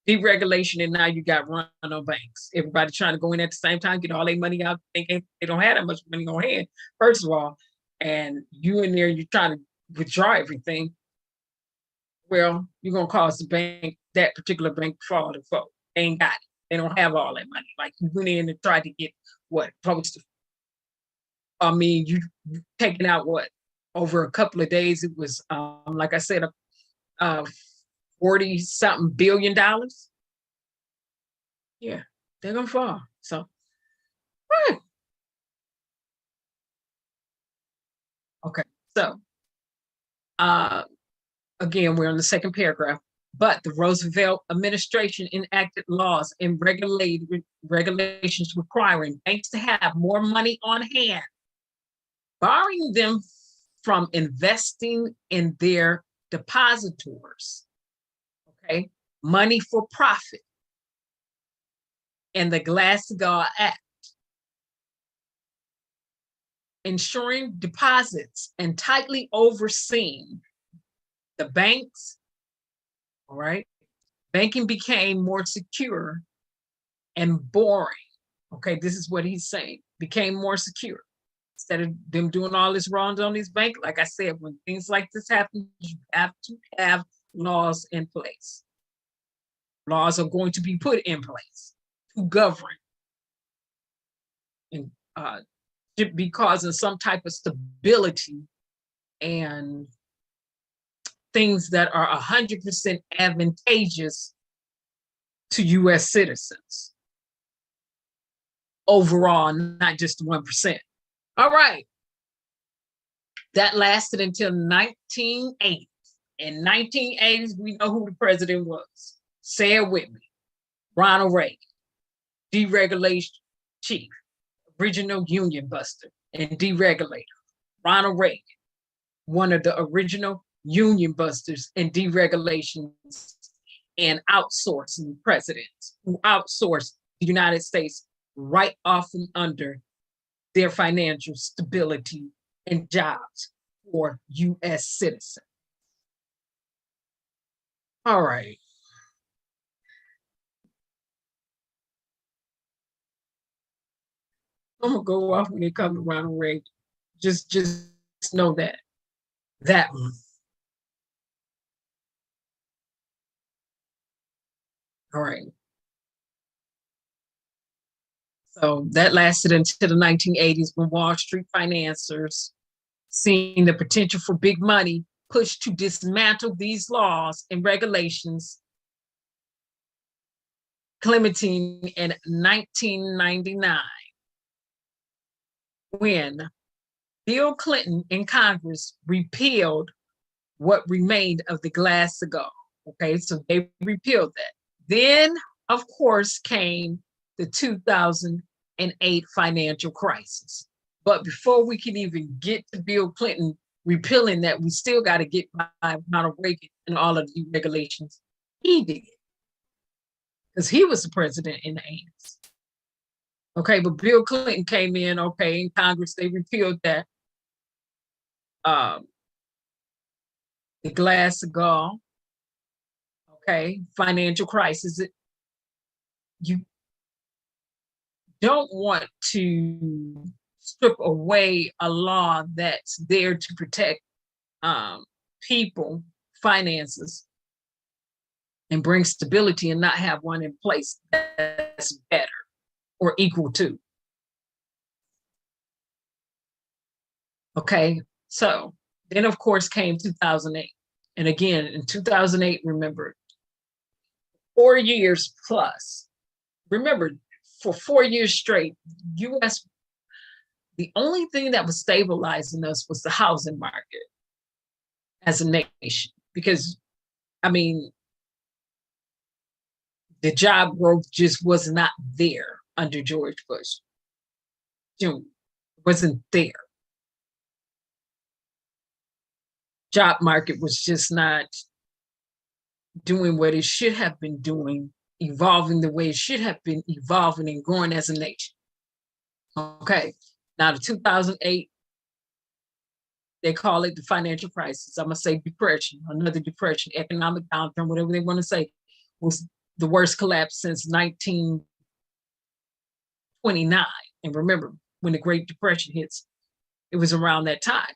deregulation, and now you got run on banks. Everybody trying to go in at the same time, get all their money out, thinking they don't have that much money on hand, first of all. And you in there, you're trying to withdraw everything. Well, you're going to cause the bank, that particular bank, fall to fold. They ain't got it. They don't have all that money. Like you went in and tried to get what? Close to, you taking out what? Over a couple of days, it was, like I said, 40-something billion dollars. Yeah, they're going to fall. So, okay. So, again, we're on the second paragraph. But the Roosevelt administration enacted laws and regulations requiring banks to have more money on hand, barring them from investing in their depositors. Okay, money for profit. And the Glass-Steagall Act, ensuring deposits and tightly overseeing the banks. All right. Banking became more secure and boring. Okay, this is what he's saying. Became more secure. Instead of them doing all this wrong on these banks, like I said, when things like this happen, you have to have laws in place. Laws are going to be put in place to govern and should be causing some type of stability and things that are 100% advantageous to US citizens overall, not just 1%. All right. That lasted until 1980. In 1980s, we know who the president was. Say it with me. Ronald Reagan, deregulation chief, original union buster and deregulator. Ronald Reagan, one of the original union busters and deregulations and outsourcing presidents who outsourced the United States right off and under their financial stability and jobs for US citizens. All right. I'm gonna go off when it comes to Ronald Reagan. Just know that. That one. All right. So that lasted until the 1980s when Wall Street financiers, seeing the potential for big money, pushed to dismantle these laws and regulations, culminating in 1999 when Bill Clinton in Congress repealed what remained of the Glass-Steagall. Okay, so they repealed that. Then, of course, came the 2008 financial crisis. But before we can even get to Bill Clinton repealing that, we still got to get by Ronald Reagan and all of the regulations he did. Because he was the president in the 80s. Okay, but Bill Clinton came in, okay, in Congress, they repealed that. The Glass-Steagall, okay, financial crisis. You don't want to strip away a law that's there to protect people, finances, and bring stability and not have one in place that's better or equal to. Okay, so then of course came 2008. And again, in 2008, remember, 4 years plus. Remember, for 4 years straight, US, the only thing that was stabilizing us was the housing market as a nation. Because, I mean, the job growth just was not there under George Bush. Jr. Wasn't there. Job market was just not doing what it should have been doing, evolving the way it should have been evolving and growing as a nation. Okay, now the 2008, they call it the financial crisis. I'm gonna say depression, another depression, economic downturn, whatever they want to say, was the worst collapse since 1929. And remember, when the Great Depression hits, it was around that time.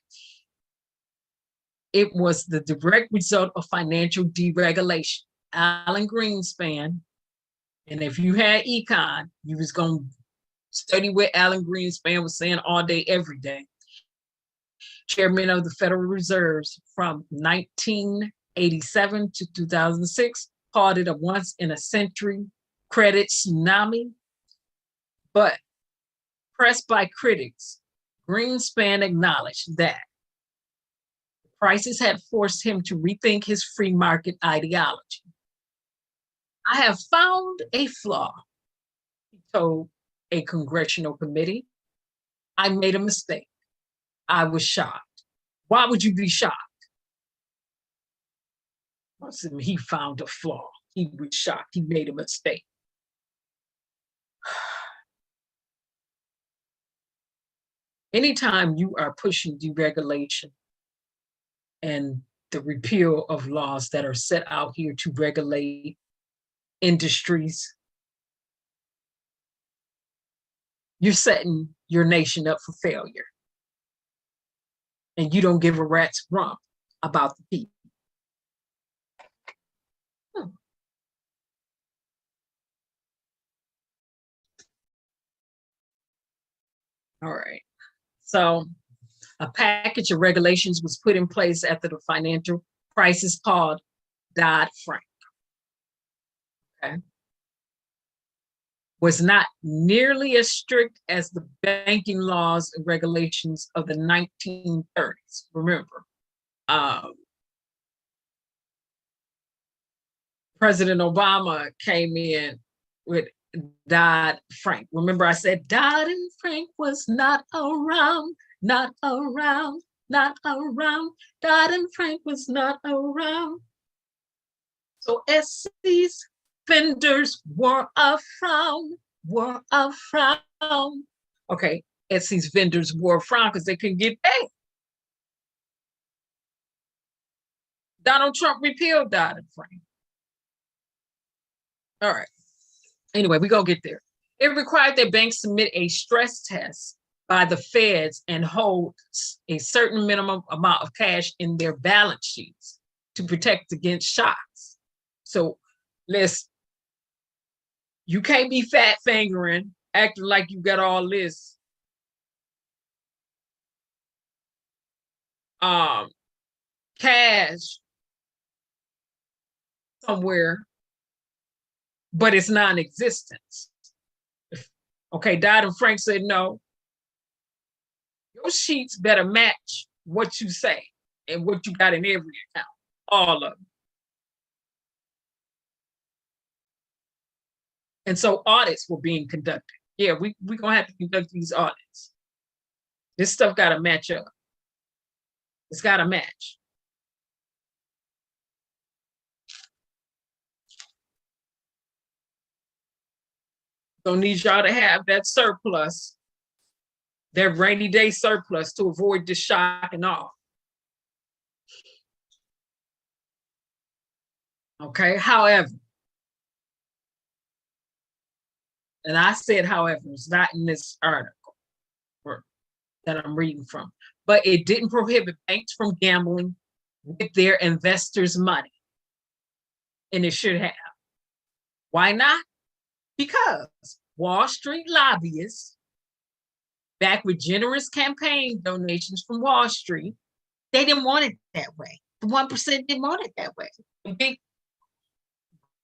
It was the direct result of financial deregulation. Alan Greenspan, and if you had econ, you was going to study what Alan Greenspan was saying all day, every day. Chairman of the Federal Reserve from 1987 to 2006, called it a once-in-a-century credit tsunami. But pressed by critics, Greenspan acknowledged that crisis had forced him to rethink his free market ideology. I have found a flaw, he told a congressional committee. I made a mistake. I was shocked. Why would you be shocked? He found a flaw. He was shocked. He made a mistake. Anytime you are pushing deregulation and the repeal of laws that are set out here to regulate industries, you're setting your nation up for failure. And you don't give a rat's rump about the people. All right. So a package of regulations was put in place after the financial crisis called Dodd-Frank. Okay. Was not nearly as strict as the banking laws and regulations of the 1930s. Remember, President Obama came in with Dodd-Frank. Remember, I said Dodd-Frank was not around, not around, not around. Dodd-Frank was not around. So SC's vendors were a frown, were a frown. Okay, SC's vendors were a frown because they couldn't get paid. Donald Trump repealed Dodd-Frank. All right. Anyway, we're going to get there. It required that banks submit a stress test by the feds and hold a certain minimum amount of cash in their balance sheets to protect against shocks. So, listen, you can't be fat fingering, acting like you got all this cash somewhere, but it's non-existent. Okay, Dodd-Frank said, no, your sheets better match what you say and what you got in every account, all of them. And so audits were being conducted. Yeah, we're going to have to conduct these audits. This stuff got to match up. It's got to match. Don't need y'all to have that surplus, that rainy day surplus to avoid this shock and awe. Okay, however, and I said, however, it's not in this article that I'm reading from, but it didn't prohibit banks from gambling with their investors' money. And it should have. Why not? Because Wall Street lobbyists, back with generous campaign donations from Wall Street, they didn't want it that way. The 1% didn't want it that way. The big,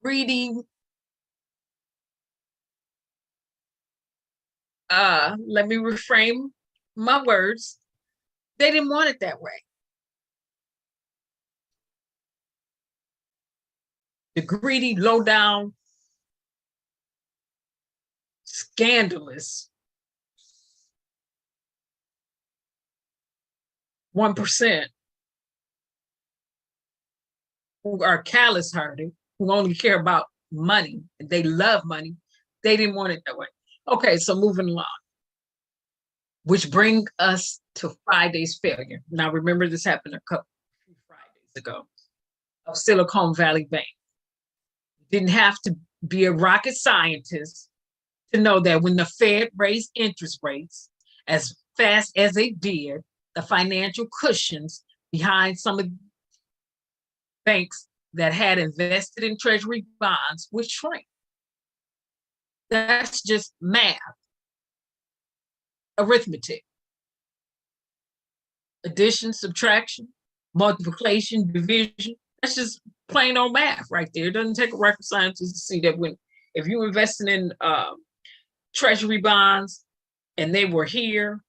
greedy, let me reframe my words. They didn't want it that way. The greedy, low down, scandalous 1% who are callous-hearted, who only care about money, and they love money, they didn't want it that way. Okay, so moving along, which brings us to Friday's failure. Now, remember, this happened a couple Fridays ago of Silicon Valley Bank. Didn't have to be a rocket scientist to know that when the Fed raised interest rates as fast as it did, the financial cushions behind some of the banks that had invested in treasury bonds would shrink. That's just math, arithmetic. Addition, subtraction, multiplication, division. That's just plain old math right there. It doesn't take a rocket scientist to see that if you're investing in treasury bonds and they were here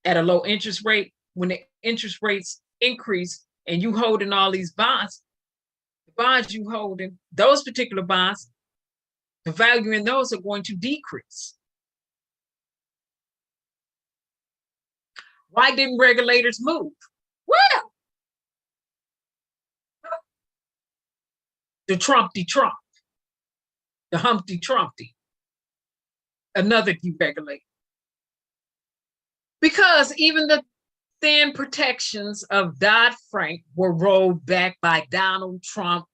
at a low interest rate, when the interest rates increase and you holding all these bonds, the bonds you holding, those particular bonds, the value in those are going to decrease. Why didn't regulators move? Well, the Trumpty Trump, the Humpty Trumpty, another deregulator. Because even the thin protections of Dodd-Frank were rolled back by Donald Trump,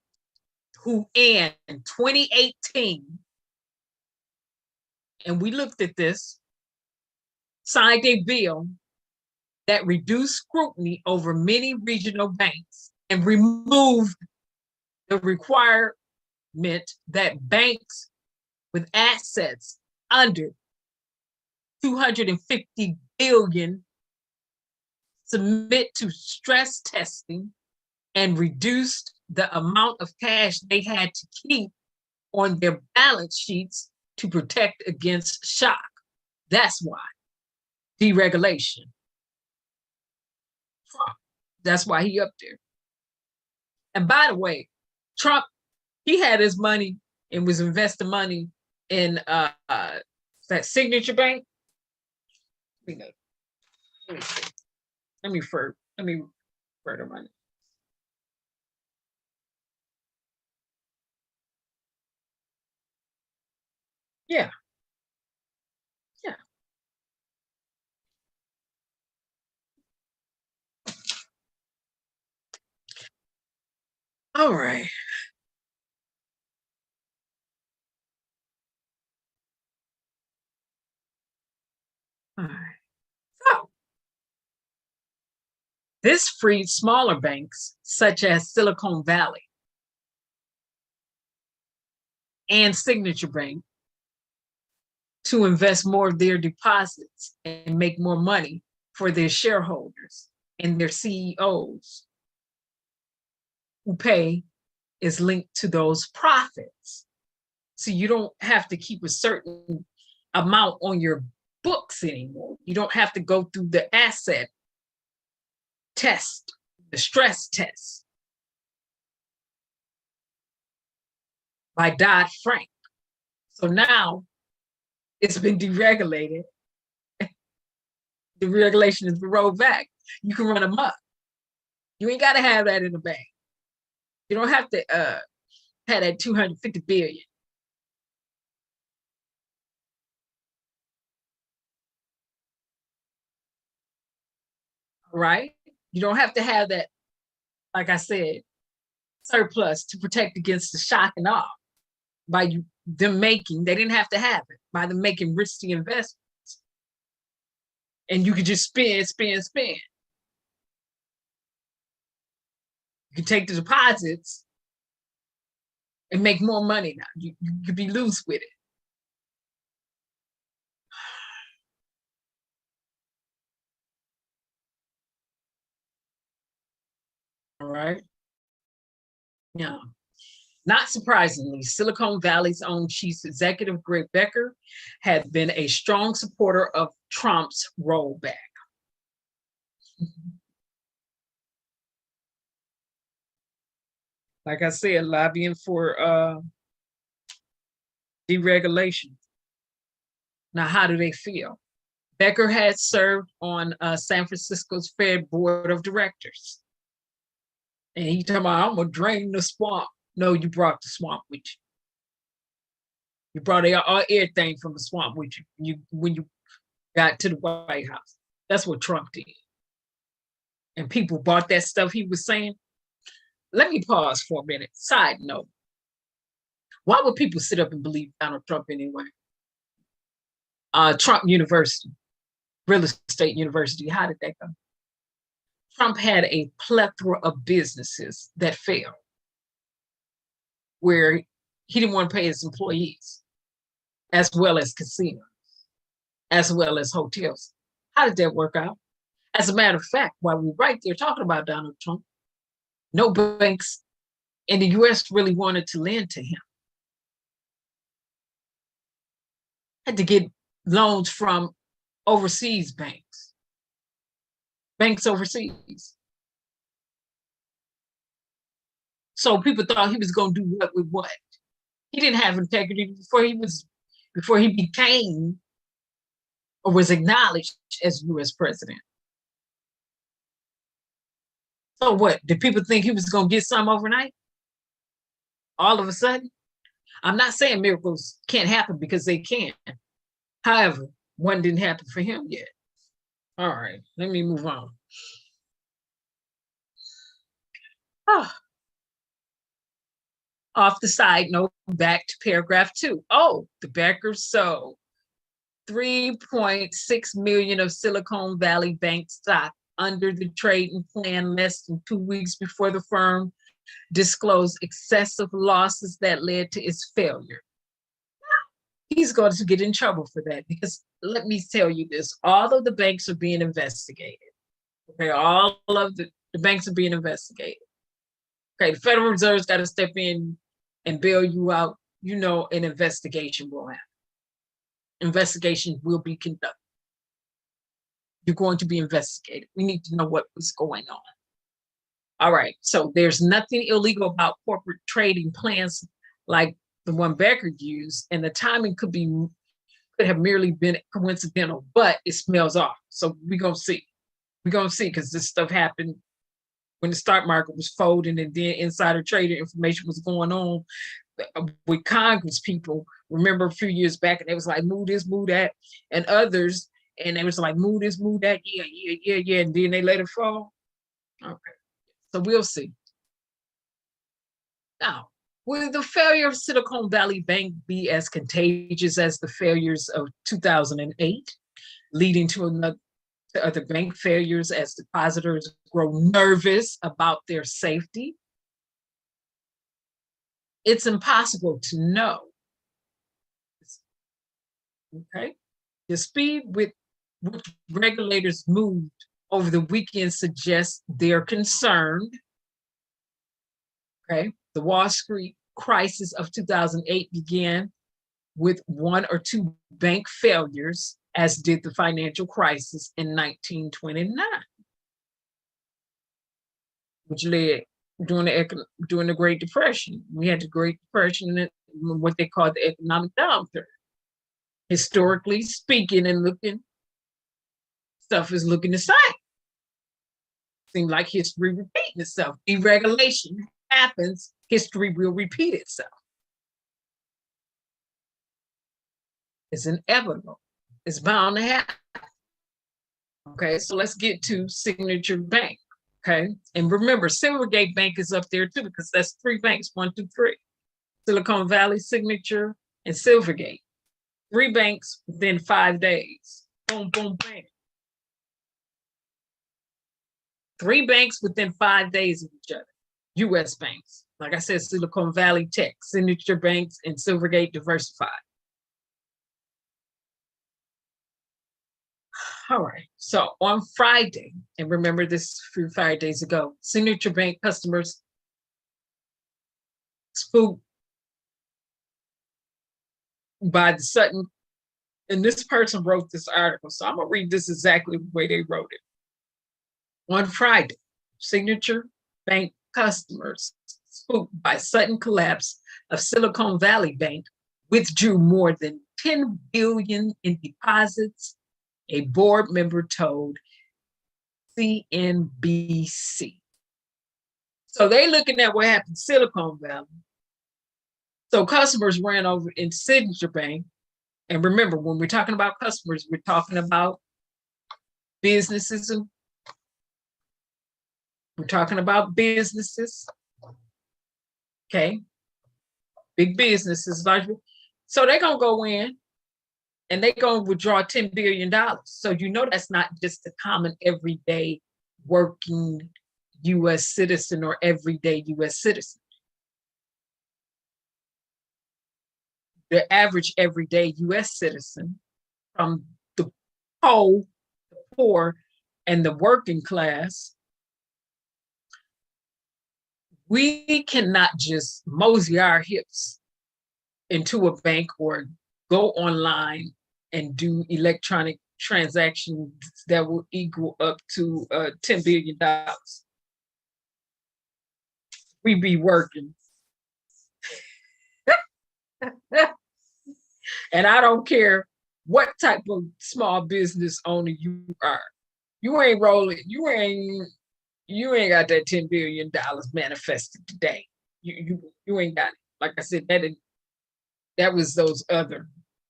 who in 2018, and we looked at this, signed a bill that reduced scrutiny over many regional banks and removed the requirement that banks with assets under 250 billion submit to stress testing and reduced the amount of cash they had to keep on their balance sheets to protect against shock. That's why. Deregulation. Trump. That's why he up there. And by the way, Trump, he had his money and was investing money in that Signature Bank. Let me see. Let me further money. Yeah. Yeah. All right. All right. So this freed smaller banks such as Silicon Valley and Signature Bank to invest more of their deposits and make more money for their shareholders and their CEOs who pay is linked to those profits. So you don't have to keep a certain amount on your books anymore. You don't have to go through the asset test, the stress test by Dodd-Frank. So now it's been deregulated. The regulation has been rolled back. You can run amok. You ain't got to have that in the bank. You don't have to have that 250 billion. Right? You don't have to have that, like I said, surplus to protect against the shock and awe by them making, they didn't have to have it, by them making risky investments. And you could just spend. You can take the deposits and make more money now. You could be loose with it. All right. Yeah. Not surprisingly, Silicon Valley's own chief executive, Greg Becker, had been a strong supporter of Trump's rollback. Like I said, lobbying for deregulation. Now, how do they feel? Becker had served on San Francisco's Fed Board of Directors. And he talking about, I'm gonna drain the swamp. No, you brought the swamp with you. You brought everything from the swamp with you when you got to the White House. That's what Trump did. And people bought that stuff he was saying. Let me pause for a minute. Side note. Why would people sit up and believe Donald Trump anyway? Trump University, real estate university, how did that go? Trump had a plethora of businesses that failed, where he didn't want to pay his employees, as well as casinos, as well as hotels. How did that work out? As a matter of fact, while we're right there talking about Donald Trump, no banks in the US really wanted to lend to him. Had to get loans from overseas banks overseas. So people thought he was going to do what with what. He didn't have integrity before he became or was acknowledged as U.S. president. So what? Did people think he was going to get some overnight? All of a sudden? I'm not saying miracles can't happen, because they can. However, one didn't happen for him yet. All right, let me move on. Off the side note, back to paragraph 2. Oh, the Beckers sold $3.6 million of Silicon Valley Bank stock under the trading plan less than 2 weeks before the firm disclosed excessive losses that led to its failure. He's going to get in trouble for that, because let me tell you this, all of the banks are being investigated. Okay, all of the banks are being investigated. Okay, the Federal Reserve's got to step in and bail you out. You know, an investigation will happen. Investigation will be conducted. You're going to be investigated. We need to know what was going on. All right, so there's nothing illegal about corporate trading plans like the one Becker used, and the timing could have merely been coincidental, but it smells off. So we're gonna see. We're gonna see, because this stuff happened when the stock market was folding, and then insider trader information was going on with Congress people. Remember a few years back, and it was like, move this, move that, and others, and it was like, move this, move that, yeah, and then they let it fall. Okay, so we'll see. Now, will the failure of Silicon Valley Bank be as contagious as the failures of 2008, leading to other bank failures as depositors grow nervous about their safety? It's impossible to know. Okay, the speed with which regulators moved over the weekend suggests they're concerned. Okay, the Wall Street crisis of 2008 began with one or two bank failures, as did the financial crisis in 1929, which led during the Great Depression. We had the Great Depression and what they call the economic downturn. Historically speaking and looking, stuff is looking the same. Seems like history repeating itself. Deregulation happens, history will repeat itself. It's inevitable. It's bound to happen. Okay, so let's get to Signature Bank. Okay, and remember, Silvergate Bank is up there too, because that's three banks, 1, 2, 3. Silicon Valley, Signature, and Silvergate. 3 banks within 5 days. Boom, boom, bam. 3 banks within 5 days of each other. U.S. banks. Like I said, Silicon Valley Tech, Signature Banks, and Silvergate Diversified. All right, so on Friday, and remember this a few Fridays ago, Signature Bank customers spooked by the sudden, and this person wrote this article, so I'm gonna read this exactly the way they wrote it. On Friday, Signature Bank customers spooked by sudden collapse of Silicon Valley Bank withdrew more than $10 billion in deposits, a board member told CNBC. So they looking at what happened in Silicon Valley. So customers ran over in Signature Bank. And remember, when we're talking about customers, we're talking about businesses. We're talking about businesses. Okay. Big businesses, large. So they're going to go in and they're going to withdraw $10 billion. So you know that's not just a common everyday working U.S. citizen or everyday U.S. citizen. The average everyday U.S. citizen, from the poor, and the working class, we cannot just mosey our hips into a bank or go online and do electronic transactions that will equal up to $10 billion. We be working. And I don't care what type of small business owner you are. You ain't rolling, you ain't got that $10 billion manifested today. You ain't got it. Like I said, that was those other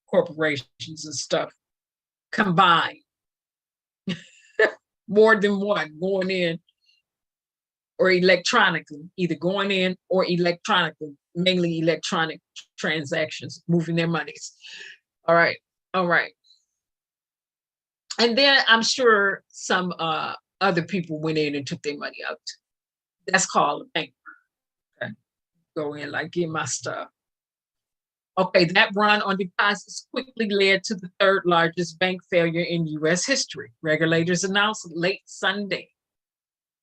corporations and stuff combined. More than one going in or electronically, either going in or electronically, mainly electronic transactions, moving their monies. All right. And then I'm sure some other people went in and took their money out. That's called a bank. Okay. Go in, like, get my stuff. Okay, that run on deposits quickly led to the 3rd largest bank failure in U.S. history. Regulators announced late Sunday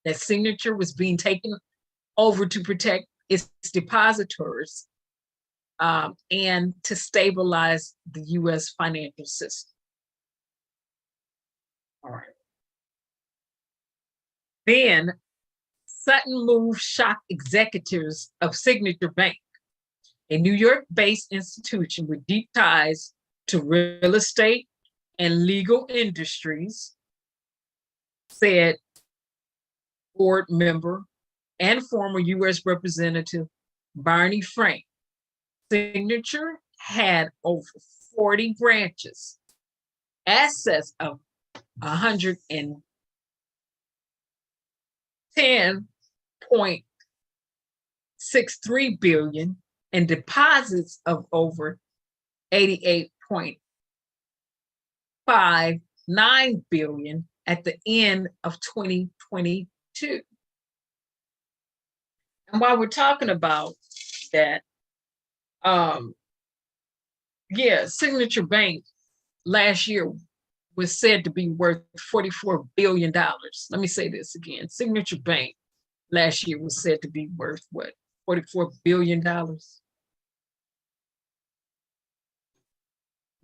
that Signature was being taken over to protect its depositors and to stabilize the U.S. financial system. All right. Then, sudden move shocked executives of Signature Bank, a New York-based institution with deep ties to real estate and legal industries, said board member and former U.S. Representative Barney Frank. Signature had over 40 branches, assets of $110.63 billion, and deposits of over $88.59 billion at the end of 2022. And while we're talking about that, Signature Bank last year was said to be worth $44 billion. Let me say this again. Signature Bank last year was said to be worth what? $44 billion.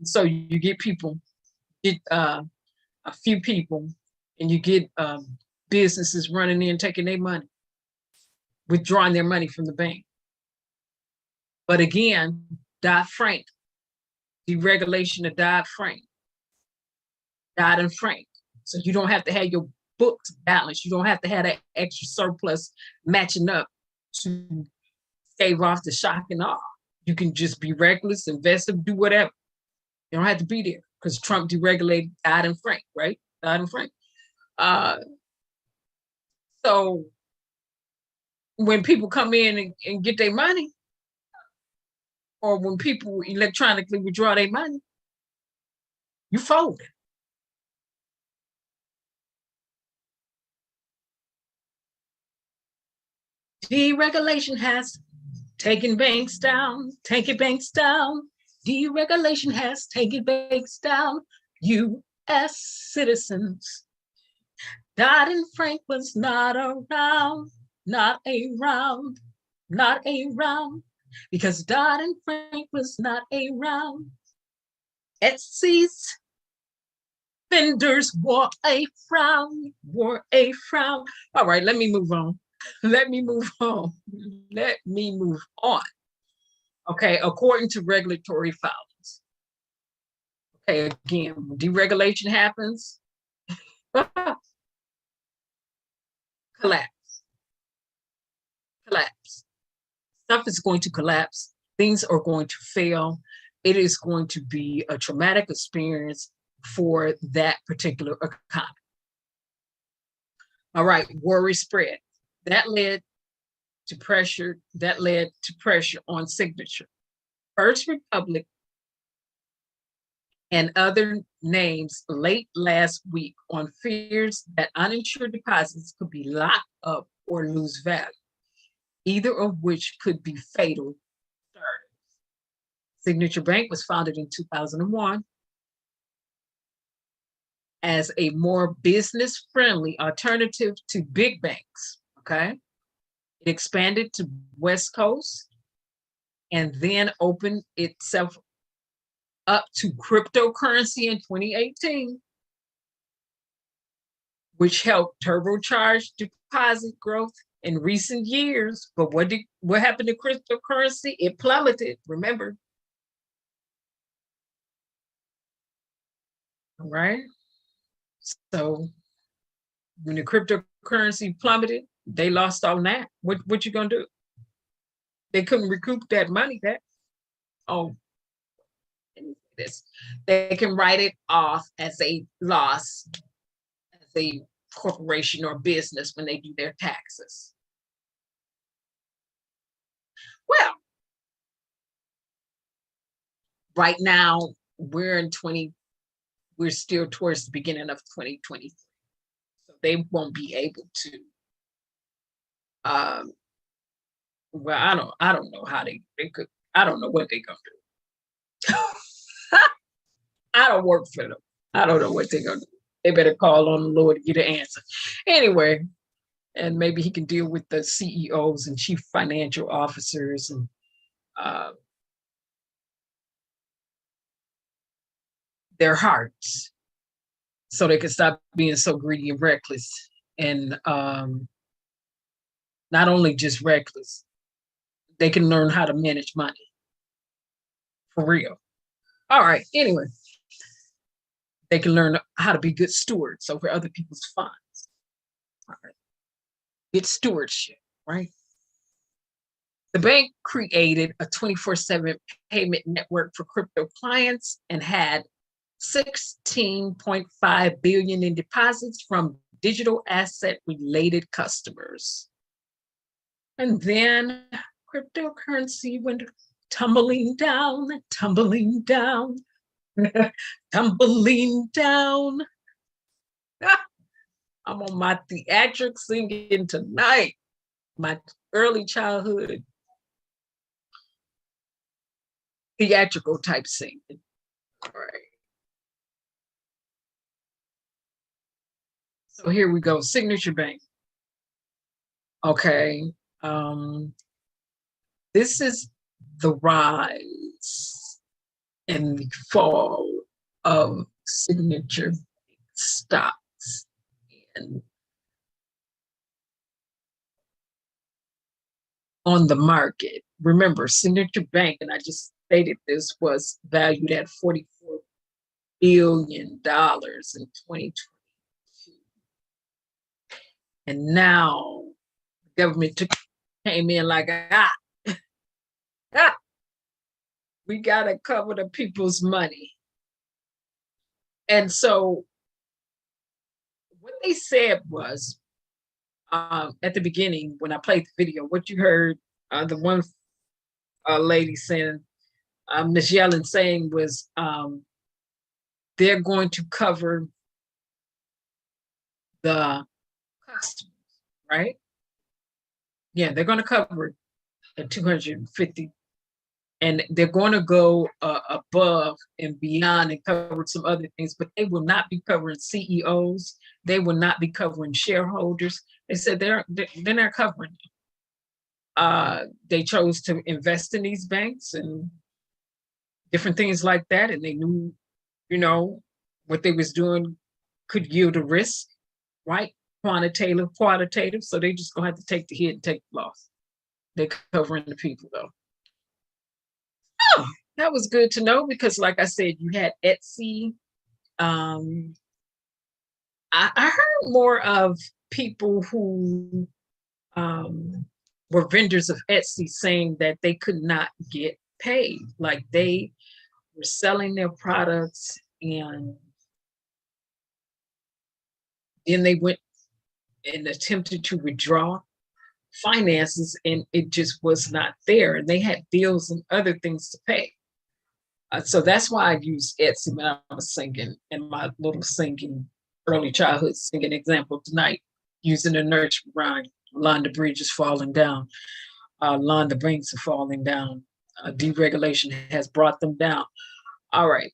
So you get a few people, and you get businesses running in, taking their money, withdrawing their money from the bank. But again, Dodd-Frank, deregulation of Dodd-Frank. So you don't have to have your books balanced. You don't have to have that extra surplus matching up to stave off the shock and awe. You can just be reckless, invest, do whatever. You don't have to be there because Trump deregulated Dodd-Frank, right? Dodd-Frank. So when people come in and get their money, or when people electronically withdraw their money, you fold it. Deregulation has taken banks down, Deregulation has taken banks down, U.S. citizens. Dodd-Frank was not around, because Dodd-Frank was not around. Etsy's vendors wore a frown. All right, let me move on. Okay, according to regulatory filings. Okay, again, deregulation happens. Collapse. Stuff is going to collapse. Things are going to fail. It is going to be a traumatic experience for that particular economy. All right, worry spread. That led to pressure on Signature. First Republic and other names late last week on fears that uninsured deposits could be locked up or lose value, either of which could be fatal. Signature Bank was founded in 2001 as a more business-friendly alternative to big banks, okay? It expanded to West Coast and then opened itself up to cryptocurrency in 2018, which helped turbocharge deposit growth in recent years. But what happened to cryptocurrency? It plummeted, remember? All right. So when the cryptocurrency plummeted, they lost all that. What you gonna do? They couldn't recoup that money back. Oh, they can write it off as a loss as a corporation or business when they do their taxes. Well, right now we're still towards the beginning of 2023. So they won't be able to well, I don't know how they could, I don't know what they're gonna do. I don't work for them. I don't know what they're gonna do. They better call on the Lord to get an answer. Anyway, and maybe he can deal with the CEOs and chief financial officers and their hearts, so they can stop being so greedy and reckless, and not only just reckless, they can learn how to manage money for real. All right, anyway, they can learn how to be good stewards over other people's funds. All right. Good stewardship, right? The bank created a 24/7 payment network for crypto clients and had 16.5 billion in deposits from digital asset related customers. And then cryptocurrency went tumbling down, tumbling down, tumbling down. I'm on my theatric singing tonight, my early childhood theatrical type singing. All right. So here we go, Signature Bank. Okay. This is the rise and the fall of Signature stocks. And on the market. Remember, Signature Bank, and I just stated this, was valued at $44 billion in 2022. And now the government came in like, we got to cover the people's money. And so what they said was, at the beginning, when I played the video, what you heard, the one lady saying, Ms. Yellen saying was, they're going to cover the customers, right? Yeah, they're going to cover the 250, and they're going to go above and beyond and cover some other things, but they will not be covering CEOs. They will not be covering shareholders. They said they're not covering them. They chose to invest in these banks and different things like that, and they knew, what they was doing could yield a risk, right? Quantitative. So they just gonna have to take the hit and take the loss. They're covering the people though. Oh, that was good to know, because like I said, you had Etsy. I heard more of people who were vendors of Etsy saying that they could not get paid. Like they were selling their products and then they went and attempted to withdraw finances and it just was not there. And they had bills and other things to pay. So that's why I used Etsy when I was singing in my little singing, early childhood singing example tonight, using the nurture rhyme. Londa Bridge is falling down. Londa banks are falling down. Deregulation has brought them down. All right.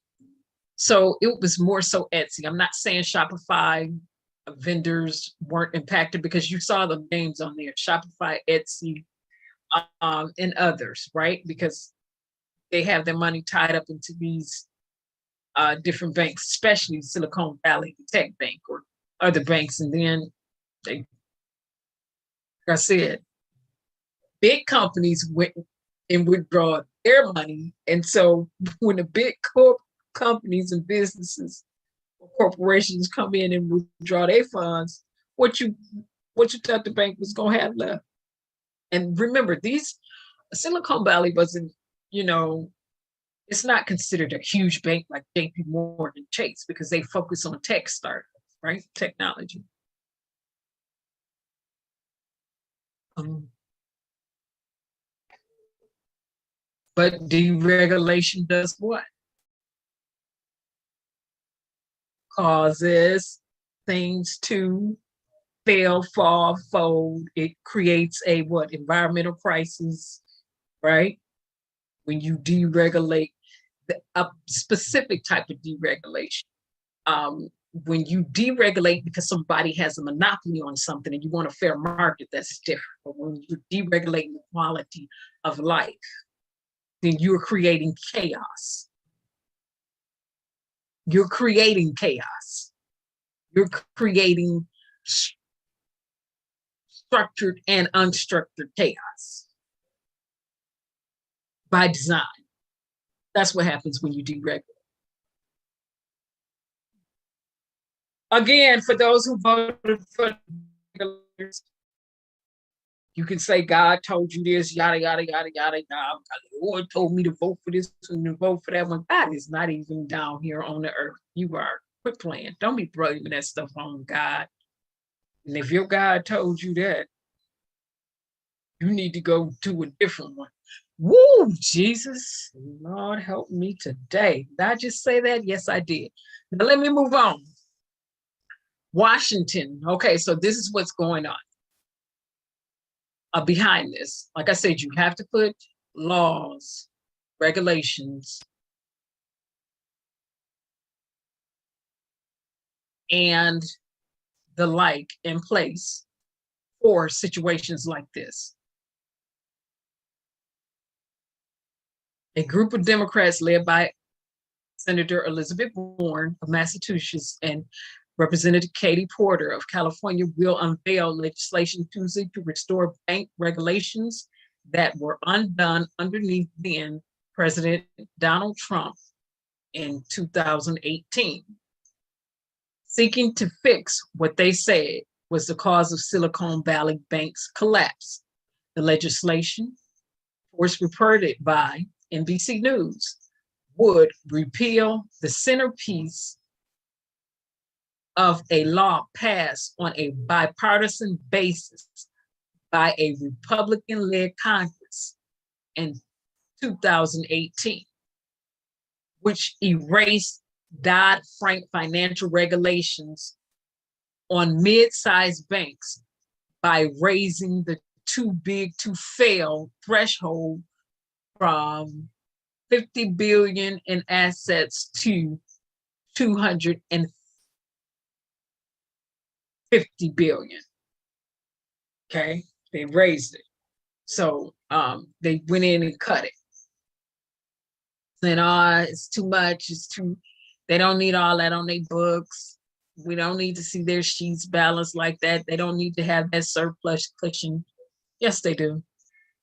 So it was more so Etsy. I'm not saying Shopify vendors weren't impacted, because you saw the names on there, Shopify, Etsy, and others, right? Because they have their money tied up into these different banks, especially Silicon Valley Tech Bank or other banks. And then they, like I said, big companies went and withdraw their money. And so when the big companies and businesses or corporations come in and withdraw their funds, what you thought the bank was gonna have left? And remember, Silicon Valley wasn't, it's not considered a huge bank like JP Morgan Chase, because they focus on tech startups, right? Technology. But deregulation does what? Causes things to fail, fall, fold. It creates a what? Environmental crisis, right? When you deregulate a specific type of deregulation. when you deregulate because somebody has a monopoly on something and you want a fair market, that's different. But when you're deregulating the quality of life, then you're creating chaos. You're creating chaos. You're creating structured and unstructured chaos by design. That's what happens when you deregulate. Again, for those who voted for regulators, you can say God told you this, yada, yada, yada, yada. The Lord told me to vote for this and to vote for that one. God is not even down here on the earth. You are. Quit playing. Don't be throwing that stuff on God. And if your God told you that, you need to go to a different one. Woo, Jesus. Lord, help me today. Did I just say that? Yes, I did. Now let me move on. Washington. Okay, so this is what's going on behind this. Like I said, you have to put laws, regulations, and the like in place for situations like this. A group of Democrats led by Senator Elizabeth Warren of Massachusetts and Representative Katie Porter of California will unveil legislation Tuesday to restore bank regulations that were undone underneath then President Donald Trump in 2018, seeking to fix what they said was the cause of Silicon Valley Bank's collapse. The legislation, first reported by NBC News, would repeal the centerpiece of a law passed on a bipartisan basis by a Republican-led Congress in 2018, which erased Dodd-Frank financial regulations on mid-sized banks by raising the too big to fail threshold from 50 billion in assets to 250 billion. Okay, they raised it. So they went in and cut it. Saying, oh, it's too much, it's too, they don't need all that on their books. We don't need to see their sheets balanced like that. They don't need to have that surplus cushion. Yes, they do.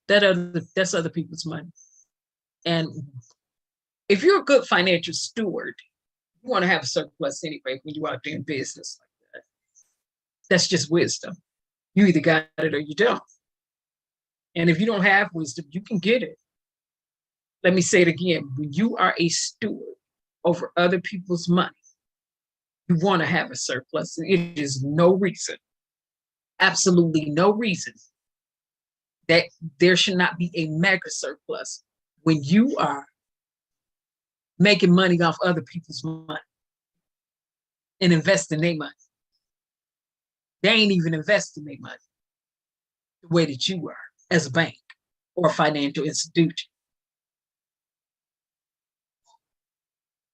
That's other people's money. And if you're a good financial steward, you want to have a surplus anyway when you're out there in business like that. That's just wisdom. You either got it or you don't. And if you don't have wisdom, you can get it. Let me say it again. When you are a steward over other people's money, you want to have a surplus. It is no reason, absolutely no reason, that there should not be a mega surplus when you are making money off other people's money and investing their money. They ain't even investing their money the way that you are as a bank or a financial institution.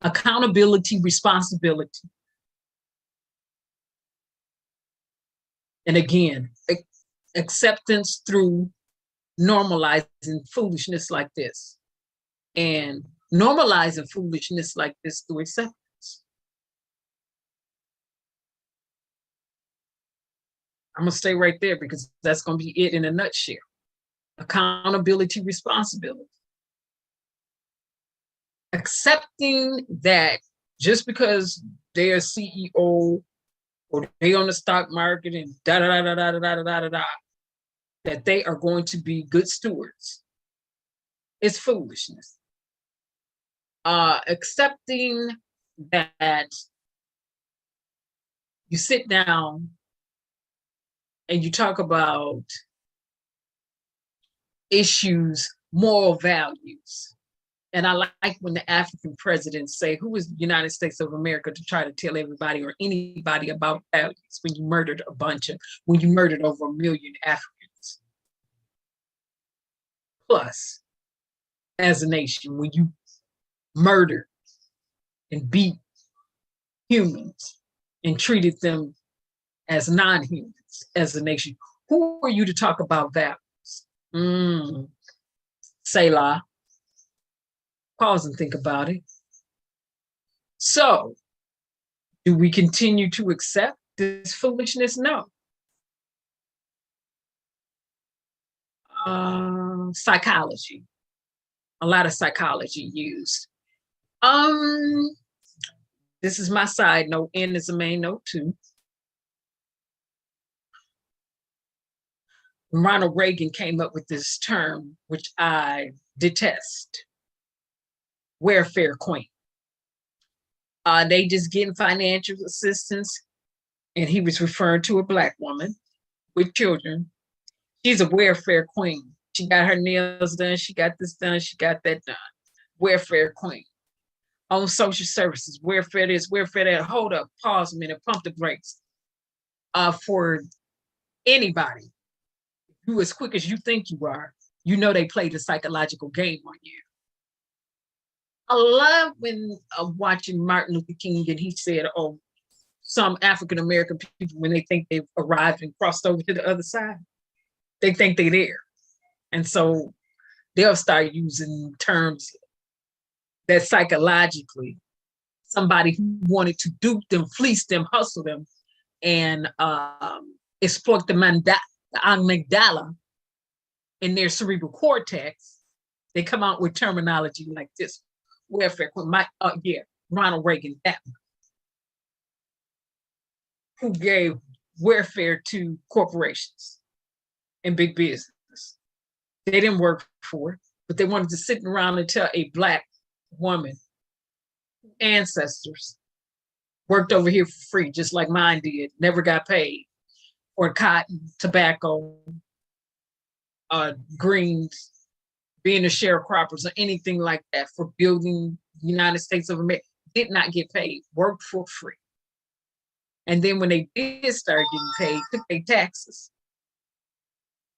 Accountability, responsibility. And again, acceptance through normalizing foolishness like this, and normalizing foolishness like this through acceptance. I'm gonna stay right there because that's gonna be it in a nutshell. Accountability, responsibility. Accepting that just because they're CEO or they on the stock market and that they are going to be good stewards. It's foolishness. Accepting that you sit down and you talk about issues, moral values. And I like when the African presidents say, who is the United States of America to try to tell everybody or anybody about values when you murdered when you murdered over 1 million Africans. Plus, as a nation, when you murder and beat humans and treated them as non-humans, as a nation. Who are you to talk about values? Selah. Pause and think about it. So, do we continue to accept this foolishness? No. Psychology. A lot of psychology used. This is my side note, and is a main note too. Ronald Reagan came up with this term, which I detest: welfare queen. They just getting financial assistance, and he was referring to a Black woman with children. She's a welfare queen. She got her nails done, she got this done, she got that done. Welfare queen. On social services, welfare this, welfare that. Hold up, pause a minute, pump the brakes. For anybody, you as quick as you think you are, you know they played a psychological game on you. I love when watching Martin Luther King, and he said, oh, some African-American people, when they think they've arrived and crossed over to the other side, they think they're there. And so they'll start using terms that psychologically, somebody who wanted to dupe them, fleece them, hustle them, and exploit the amygdala in their cerebral cortex, they come out with terminology like this. Welfare, Ronald Reagan, that one, who gave welfare to corporations and big business. They didn't work for it, but they wanted to sit around and tell a Black woman, ancestors, worked over here for free, just like mine did, never got paid for cotton, tobacco, greens, being a sharecroppers or anything like that, for building the United States of America, did not get paid, worked for free. And then when they did start getting paid, took their taxes.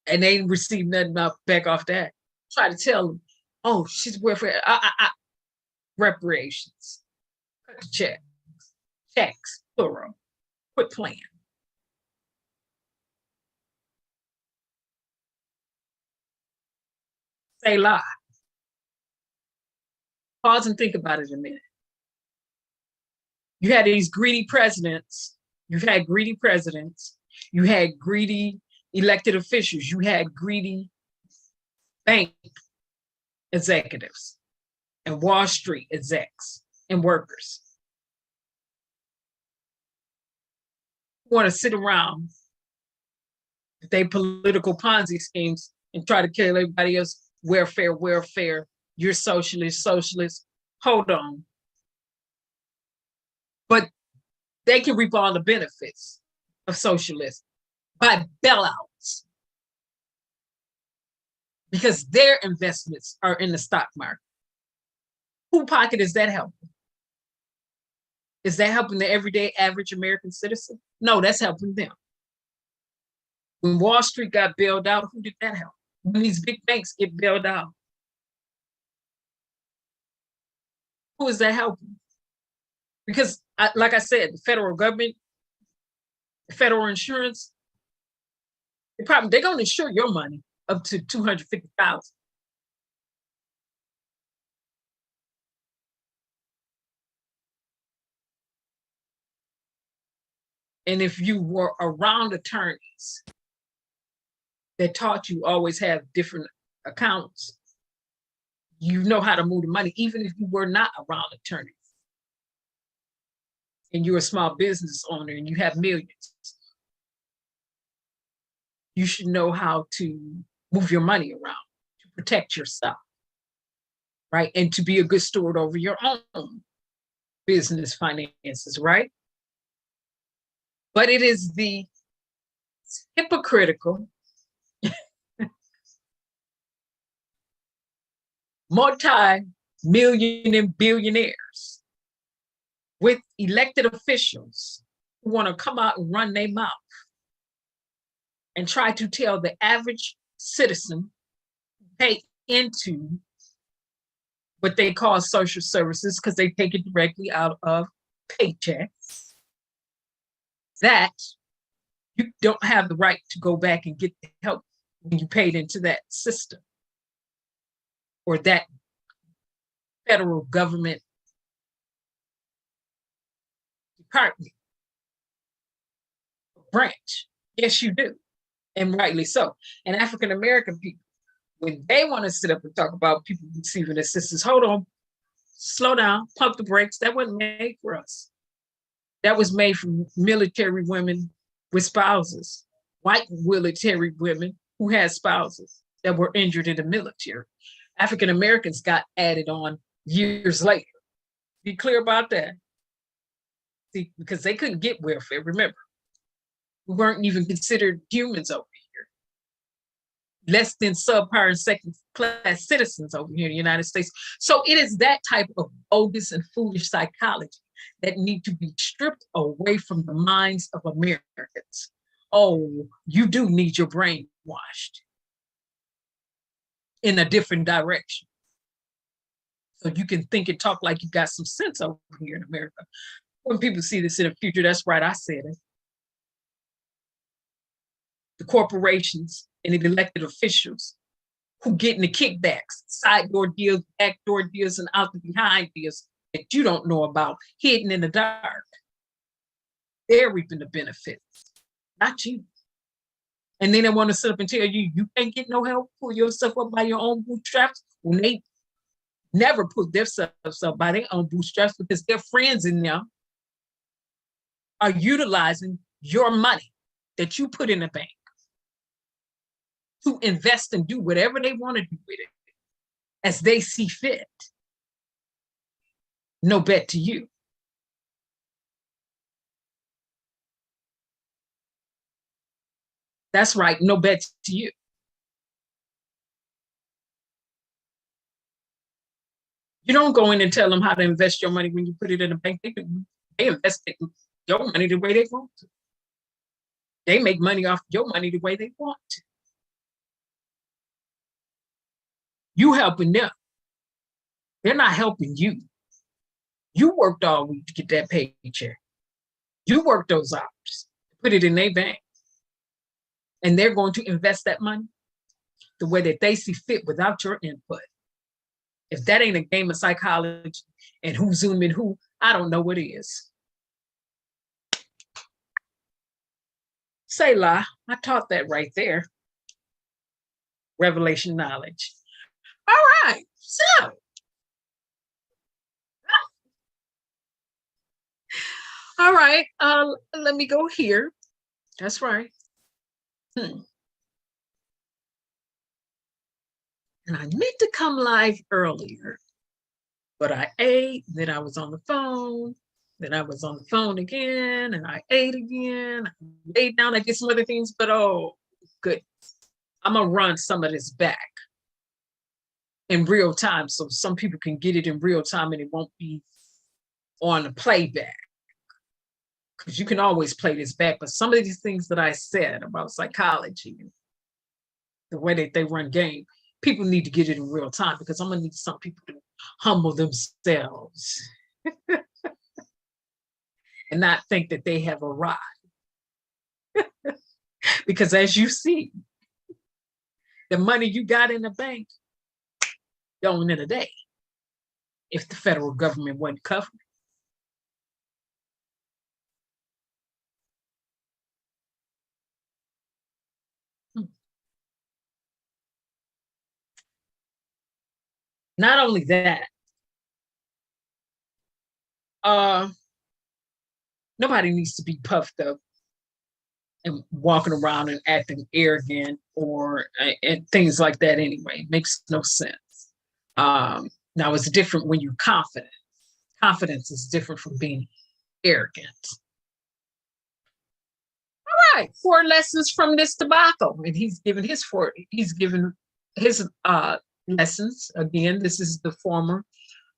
And they received nothing back off that. Try to tell them, oh, she's welfare, reparations, cut the check, checks, plural, quit playing. Say lie. Pause and think about it a minute. You had these greedy presidents. You've had greedy presidents. You had greedy elected officials. You had greedy bank executives and Wall Street execs and workers who want to sit around with their political Ponzi schemes and try to kill everybody else. Welfare, you're socialist. Hold on. But they can reap all the benefits of socialism by bailouts, because their investments are in the stock market. Whose pocket is that helping? Is that helping the everyday average American citizen? No, that's helping them. When Wall Street got bailed out, who did that help? When these big banks get bailed out, who is that helping? Because, like I said, the federal government, the federal insurance, they're going to insure your money up to $250,000. And if you were around attorneys that taught you always have different accounts, you know how to move the money, even if you were not around attorneys. And you're a small business owner and you have millions, you should know how to move your money around to protect yourself, right? And to be a good steward over your own business finances, right? But it is the hypocritical, multi-million and billionaires with elected officials who want to come out and run their mouth and try to tell the average citizen pay into what they call social services, because they take it directly out of paychecks, that you don't have the right to go back and get the help when you paid into that system or that federal government department branch. Yes, you do. And rightly so. And African American people, when they want to sit up and talk about people receiving assistance, hold on, slow down, pump the brakes. That wasn't made for us. That was made for military women with spouses, white military women who had spouses that were injured in the military. African Americans got added on years later. Be clear about that. See, because they couldn't get welfare, remember. We weren't even considered humans over here. Less than subpar and second-class citizens over here in the United States. So it is that type of bogus and foolish psychology that need to be stripped away from the minds of Americans. Oh, you do need your brain washed in a different direction. So you can think and talk like you got some sense over here in America. When people see this in the future, that's right, I said it. The corporations and the elected officials who get in the kickbacks, side door deals, back door deals, and out the behind deals that you don't know about, hidden in the dark. They're reaping the benefits, not you. And then they want to sit up and tell you, you can't get no help, pull yourself up by your own bootstraps, when they never put themselves up by their own bootstraps because their friends in there are utilizing your money that you put in the bank to invest and do whatever they want to do with it as they see fit. No bet to you. That's right, no bet to you. You don't go in and tell them how to invest your money when you put it in a bank. They invest your money the way they want to. They make money off your money the way they want to. You helping them. They're not helping you. You worked all week to get that paycheck. You worked those hours, put it in their bank. And they're going to invest that money the way that they see fit without your input. If that ain't a game of psychology and who's zooming who, I don't know what is. Say la, I taught that right there. Revelation knowledge. All right, so. All right, let me go here. That's right. And I meant to come live earlier, but I ate, then I was on the phone, then I was on the phone again, and I ate again, I laid down, I did some other things, but oh, goodness. I'm gonna run some of this back in real time so some people can get it in real time and it won't be on the playback. Because you can always play this back, but some of these things that I said about psychology and the way that they run game, people need to get it in real time because I'm gonna need some people to humble themselves and not think that they have arrived. Because as you see, the money you got in the bank, going in a day, if the federal government wasn't covered. Not only that, nobody needs to be puffed up and walking around and acting arrogant or and things like that anyway. It makes no sense. Now it's different when you're confident. Confidence is different from being arrogant. All right, 4 lessons from this tobacco. And he's given his lessons. Again, this is the former.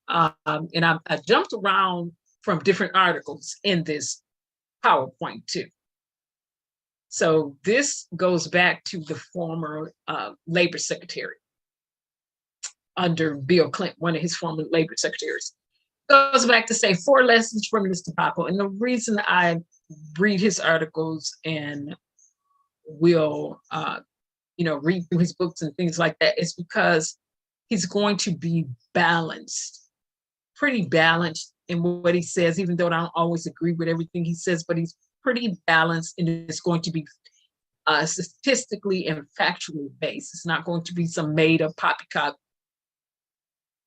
And I jumped around from different articles in this PowerPoint too. So this goes back to the former labor secretary under Bill Clinton, one of his former labor secretaries. Goes back to say 4 lessons from this tobacco. And the reason I read his articles and will, read through his books and things like that, is because he's going to be balanced, pretty balanced in what he says, even though I don't always agree with everything he says, but he's pretty balanced, and it's going to be statistically and factually based. It's not going to be some made up poppycock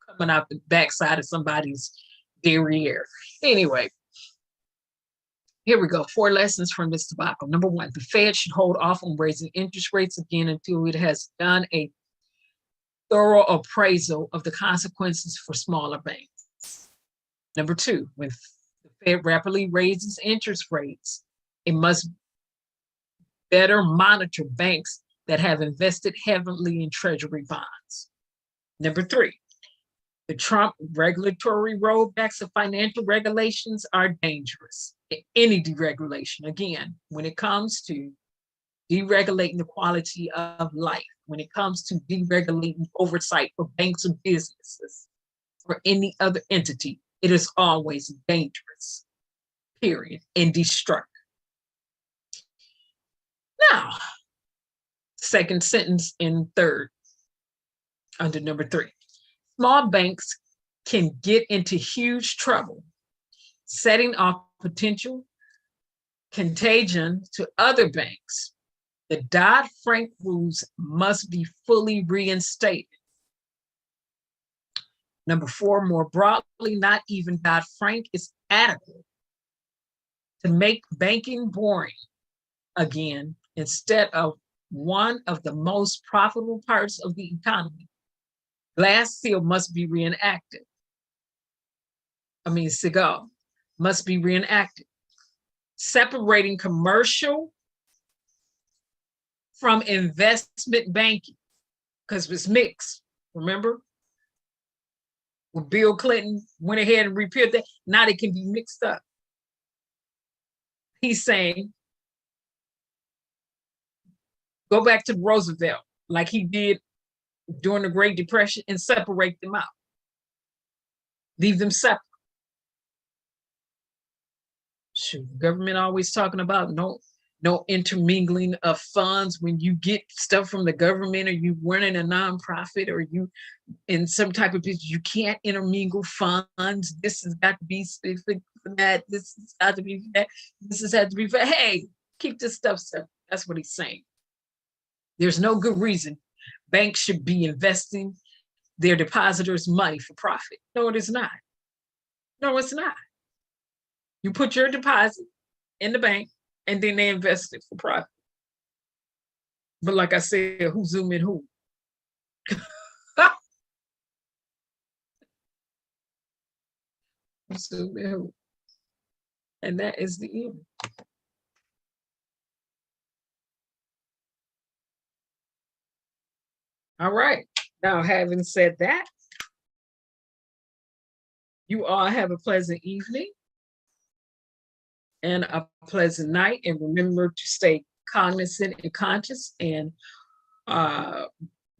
coming out the backside of somebody's derriere. Anyway, here we go. 4 lessons from this debacle. Number 1, the Fed should hold off on raising interest rates again until it has done a thorough appraisal of the consequences for smaller banks. Number 2, when the Fed rapidly raises interest rates, it must better monitor banks that have invested heavily in treasury bonds. Number 3, the Trump regulatory rollbacks of financial regulations are dangerous. Any deregulation, again, when it comes to deregulating the quality of life, when it comes to deregulating oversight for banks and businesses or any other entity, it is always dangerous, period, and destructive. Now, second sentence in third, under number 3. Small banks can get into huge trouble, setting off potential contagion to other banks. The Dodd-Frank rules must be fully reinstated. Number 4, more broadly, not even Dodd-Frank is adequate to make banking boring again instead of one of the most profitable parts of the economy. Glass-Steagall must be reenacted. Seagal must be reenacted. Separating commercial from investment banking, because it's mixed. Remember? When Bill Clinton went ahead and repealed that, now they can be mixed up. He's saying, go back to Roosevelt, like he did during the Great Depression, and separate them out. Leave them separate. Shoot, the government always talking about no intermingling of funds. When you get stuff from the government, or you running a nonprofit, or you in some type of business, you can't intermingle funds. This has got to be specific for that. This has got to be for that. This has had to be for, hey, keep this stuff separate. That's what he's saying. There's no good reason banks should be investing their depositors' money for profit. No, it is not. No, it's not. You put your deposit in the bank, and then they invest it for profit. But like I said, who zoom in who? Who zoom in who? And that is the end. All right. Now, having said that, you all have a pleasant evening and a pleasant night. And remember to stay cognizant and conscious. And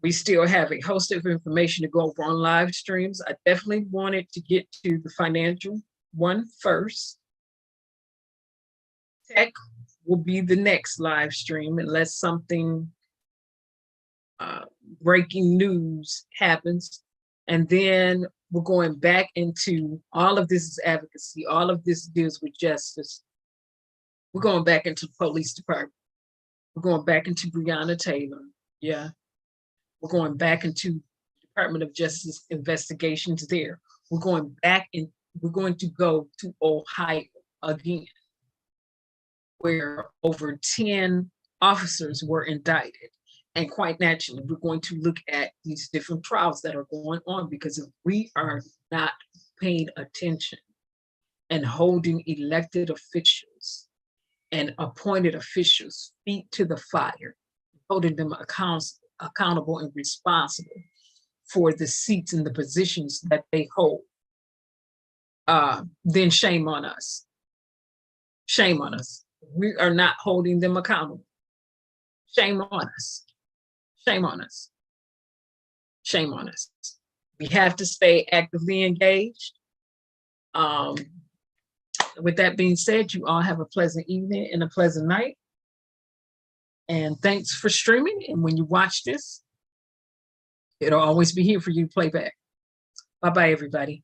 we still have a host of information to go over on live streams. I definitely wanted to get to the financial one first. Tech will be the next live stream unless something breaking news happens. And then we're going back into, all of this is advocacy, all of this deals with justice. We're going back into the police department. We're going back into Breonna Taylor. Yeah. We're going back into Department of Justice investigations there. We're going back and we're going to go to Ohio again, where over 10 officers were indicted. And quite naturally, we're going to look at these different trials that are going on, because if we are not paying attention and holding elected officials and appointed officials' feet to the fire, holding them accountable and responsible for the seats and the positions that they hold, then shame on us. Shame on us. We are not holding them accountable. Shame on us. Shame on us. Shame on us. We have to stay actively engaged. With that being said, you all have a pleasant evening and a pleasant night. And thanks for streaming. And when you watch this, it'll always be here for you to play back. Bye-bye, everybody.